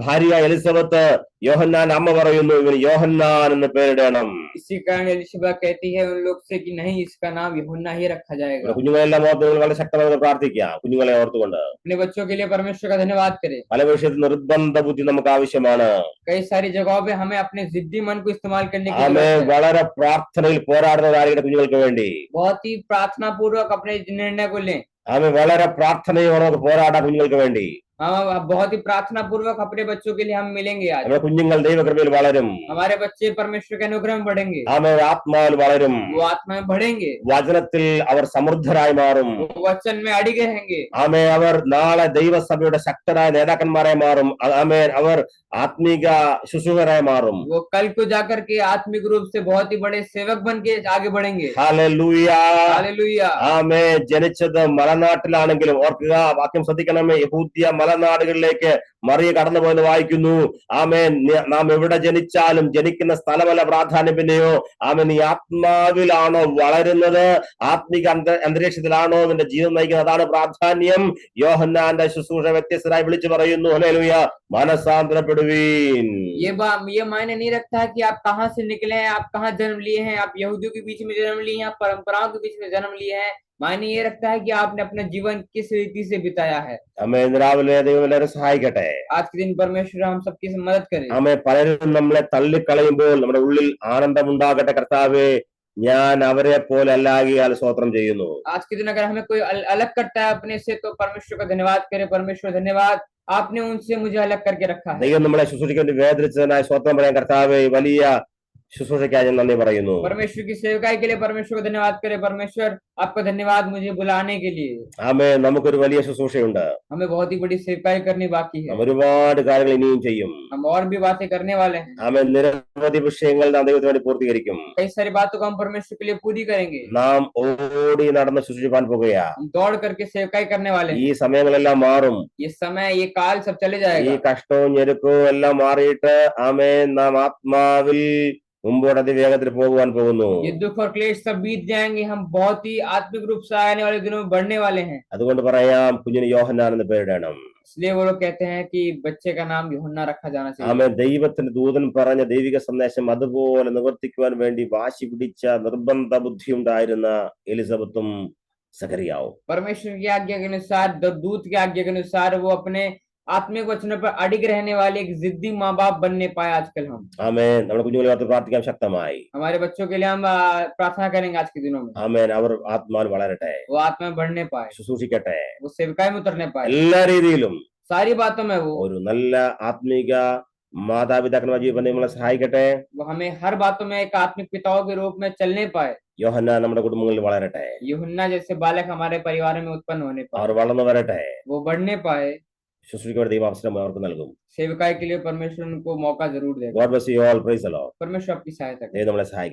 ഭാര്യ എലിസബത്ത് യോഹന്നാൻ അമ്മ പറയുന്നു, ഇവന് യോഹന്നാൻ എന്ന് പേരിടണം. इसी कारण एलिशबा कहती है उन लोग से कि नहीं, इसका नाम यूहन्ना ही रखा जाएगा। കുഞ്ഞുങ്ങളെല്ലാം ഓർത്ത് നിങ്ങൾ വളരെ ശക്തമായി പ്രാർത്ഥിക്കാം. കുഞ്ഞുങ്ങളെ ഓർത്തുകൊണ്ട് अपने बच्चों के लिए परमेश्वर का धन्यवाद करें। പല വിഷയത്തിൽ നിർബന്ധ ബുദ്ധി നമുക്ക് ആവശ്യമാണ്. कई सारी जगहों पे हमें अपने जिद्दी मन को इस्तेमाल करने की ആമേ जरूरत है। വളരെ പ്രാർത്ഥനയിൽ പോരാടുന്നതായിരിക്കും കുഞ്ഞുങ്ങൾക്ക് വേണ്ടി. बहुत ही प्रार्थना पूर्वक अपने निर्णय को लें। ആമേ വളരെ പ്രാർത്ഥനയോടെ നമുക്ക് പോരാടാം കുഞ്ഞുങ്ങൾക്ക് വേണ്ടി. हम बहुत ही प्रार्थना पूर्वक अपने बच्चों के लिए हम मिलेंगे आज। നമ്മുടെ കുഞ്ഞുങ്ങൾ ദൈവകൃപയിൽ വളരും. हमारे बच्चे परमेश्वर के अनुग्रह में बढ़ेंगे, ആമേ ആത്മാവിൽ വളരും. वो आत्मा में बढ़ेंगे, വചനത്തിൽ അവർ സമൃദ്ധരായി മാറും. वो वचन में अड़िगे रहेंगे। ആമേ അവർ നാളെ ദൈവസഭയുടെ ശക്തരായ നേതാക്കന്മാരായി മാറും. ആമേ അവർ ആത്മീക ശുശ്രൂഷകരായി മാറും. वो कल को जाकर के आत्मिक रूप से बहुत ही बड़े सेवक बन के आगे बढ़ेंगे। ഹല്ലേലൂയ. हालेलुया। ആമേ ജനിച്ചത് മലനാട്ടിലാണെങ്കിലും ഓർക്കുക, വാക്യം ശ്രദ്ധിക്കണമേ, യഹൂദ്യ മലനാടുകളിലേക്ക് മറിയ കടന്നുപോയെന്ന് വായിക്കുന്നു. ആമേൻ. നാം എവിടെ ജനിച്ചാലും ജനിക്കുന്ന സ്ഥലമല്ല പ്രാധാന്യം. പിന്നെയോ ആമേൻ, നീ ആത്മാവിലാണോ വളരുന്നത്, ആത്മിക അന്തരീക്ഷത്തിലാണോ നിന്റെ ജീവിതം നയിക്കുന്നത്, അതാണ് പ്രാധാന്യം. യോഹന്നാന്റെ ശുശ്രൂഷ വ്യത്യസ്തരായി വിളിച്ചു പറയുന്നു. ഹല്ലേലൂയ. മനസാന്തരപ്പെടുവീൻ. ये मायने नहीं रखता है कि आप कहाँ से निकले हैं, आप कहाँ जन्म लिए हैं, आप यहूदियों के बीच में जन्म लिए हैं, आप परंपराओं के बीच में जन्म लिए हैं। मायने ये रखता है कि आपने अपना जीवन किस रीति से बिताया है। ആമേൻ. രാവിലെ ദൈവം എല്ലാവരും സഹായിക്കട്ടെ. आज के दिन परमेश्वर हम सबकी मदद करे। ആമേൻ. പലരും നമ്മളെ തള്ളിക്കളയുമ്പോൾ നമ്മുടെ ഉള്ളിൽ ആനന്ദമുണ്ടാകട്ടെ. കർത്താവേ, ഞാൻ അവരെ പോലെ അല്ലാകിയാൽ സ്തോത്രം ചെയ്യുന്നു. आज के दिन अगर हमें कोई अलग करता है अपने से, तो परमेश्वर का धन्यवाद करे। परमेश्वर धन्यवाद, आपने उनसे मुझे अलग करके रखा है। ദൈവം നമ്മളെ ശുശ്രൂഷയ്ക്ക് വേണ്ടി വേദനിച്ചതിനായി സ്തോത്രം പറയാൻ കർത്താവേ, വലിയ ശുശ്രൂഷയ്ക്കായി ഞാൻ നന്ദി പറയുന്നു. परमेश्वर की सेवकाई के लिए परमेश्वर को धन्यवाद करे। परमेश्वर आपका धन्यवाद मुझे बुलाने के लिए। ആമേൻ. നമുക്കൊരു വലിയ ശുശ്രൂഷയുണ്ട്. हमें बहुत ही बड़ी सेवकाई करनी बाकी है। നാം ഒരുപാട് കാര്യങ്ങൾ ഇനിയും ചെയ്യും. हम और भी बातें करने वाले हैं। ആമേൻ. നിരവധി വിഷയങ്ങൾ നാം ദൈവത്തിന് വേണ്ടി പൂർത്തീകരിക്കും. कई सारी बातों को हम परमेश्वर के लिए पूरी करेंगे। നാം ഓടി നടന്ന് ശുശ്രൂഷിപ്പാൻ പോകുകയാ. हम दौड़ करके सेवकाई करने वाले ഈ हैं। സമയങ്ങളെല്ലാം മാറും. ये समय, ये काल सब चले ഈ जाएगा। കഷ്ടവും ഞെരുക്കവും എല്ലാം മാറിയിട്ട് ആമേൻ നാം ആത്മാവിൽ മുമ്പോട്ട് അതിവേഗത്തിൽ പോകുവാൻ പോകുന്നു. ये दुख और क्लेश सब बीत जाएंगे। हम बहुत ही आत्मिक रूप से आने वाले दिनों में बढ़ने वाले हैं। അതുകൊണ്ട് പറയാം, കുഞ്ഞിന് യോഹന്നാൻ എന്ന് പേരിടണം. इसलिए वो लोग कहते हैं कि बच्चे का नाम यूहन्ना रखा जाना चाहिए। ആമേൻ. ദൈവത്തിന്റെ ദൂതൻ പറഞ്ഞ ദൈവിക സന്ദേശം അതുപോലെ നിവർത്തിക്കുവാൻ വേണ്ടി വാശി പിടിച്ച നിർബന്ധ ബുദ്ധിയുണ്ടായിരുന്ന എലിസബത്തും സഖറിയാവും. परमेश्वर की आज्ञा के अनुसार, दूत की आज्ञा के अनुसार वो अपने आत्मिक वचनों पर अडिग रहने वाले एक जिद्दी माँ बाप बनने पाए आजकल हम। ആമേൻ. നമ്മുടെ കുഞ്ഞുങ്ങളെ ഓർത്ത് പ്രാർത്ഥിക്കാൻ ശക്തമായി. हमारे बच्चों के लिए हम प्रार्थना करेंगे आज के दिनों में। ആമേൻ. അവർ ആത്മാവിൽ വളരട്ടെ, वो आत्मा में बढ़ने पाए, ശുശ്രൂഷിക്കട്ടെ. वो सेवकाई में उतरने पाए, എല്ലാ രീതിയിലും सारी बातों में वो ഒരു നല്ല ആത്മീക മാതാപിതാക്കന്മാർ ജീവിതം നമ്മളെ സഹായിക്കട്ടെ. हमें हर बातों में एक आत्मिक पिताओं के रूप में चलने पाए। യോഹന്നാൻ നമ്മുടെ കുടുംബങ്ങളിൽ വളരട്ടെ. यूहन्ना जैसे बालक हमारे परिवार में उत्पन्न होने पाए, അവർ വളർന്നു വരട്ടെ. वो बढ़ने पाए। ശുശ്രൂഷിക്കാൻ ദൈവം അവസരം അവർക്ക് നൽകും. सेवकाई के लिए परमेश्वर उनको मौका जरूर देगा। God bless you all. Praise the Lord. परमेश्वर आपकी सहायता करे। ദൈവം നമ്മളെ സഹായിക്കട്ടെ.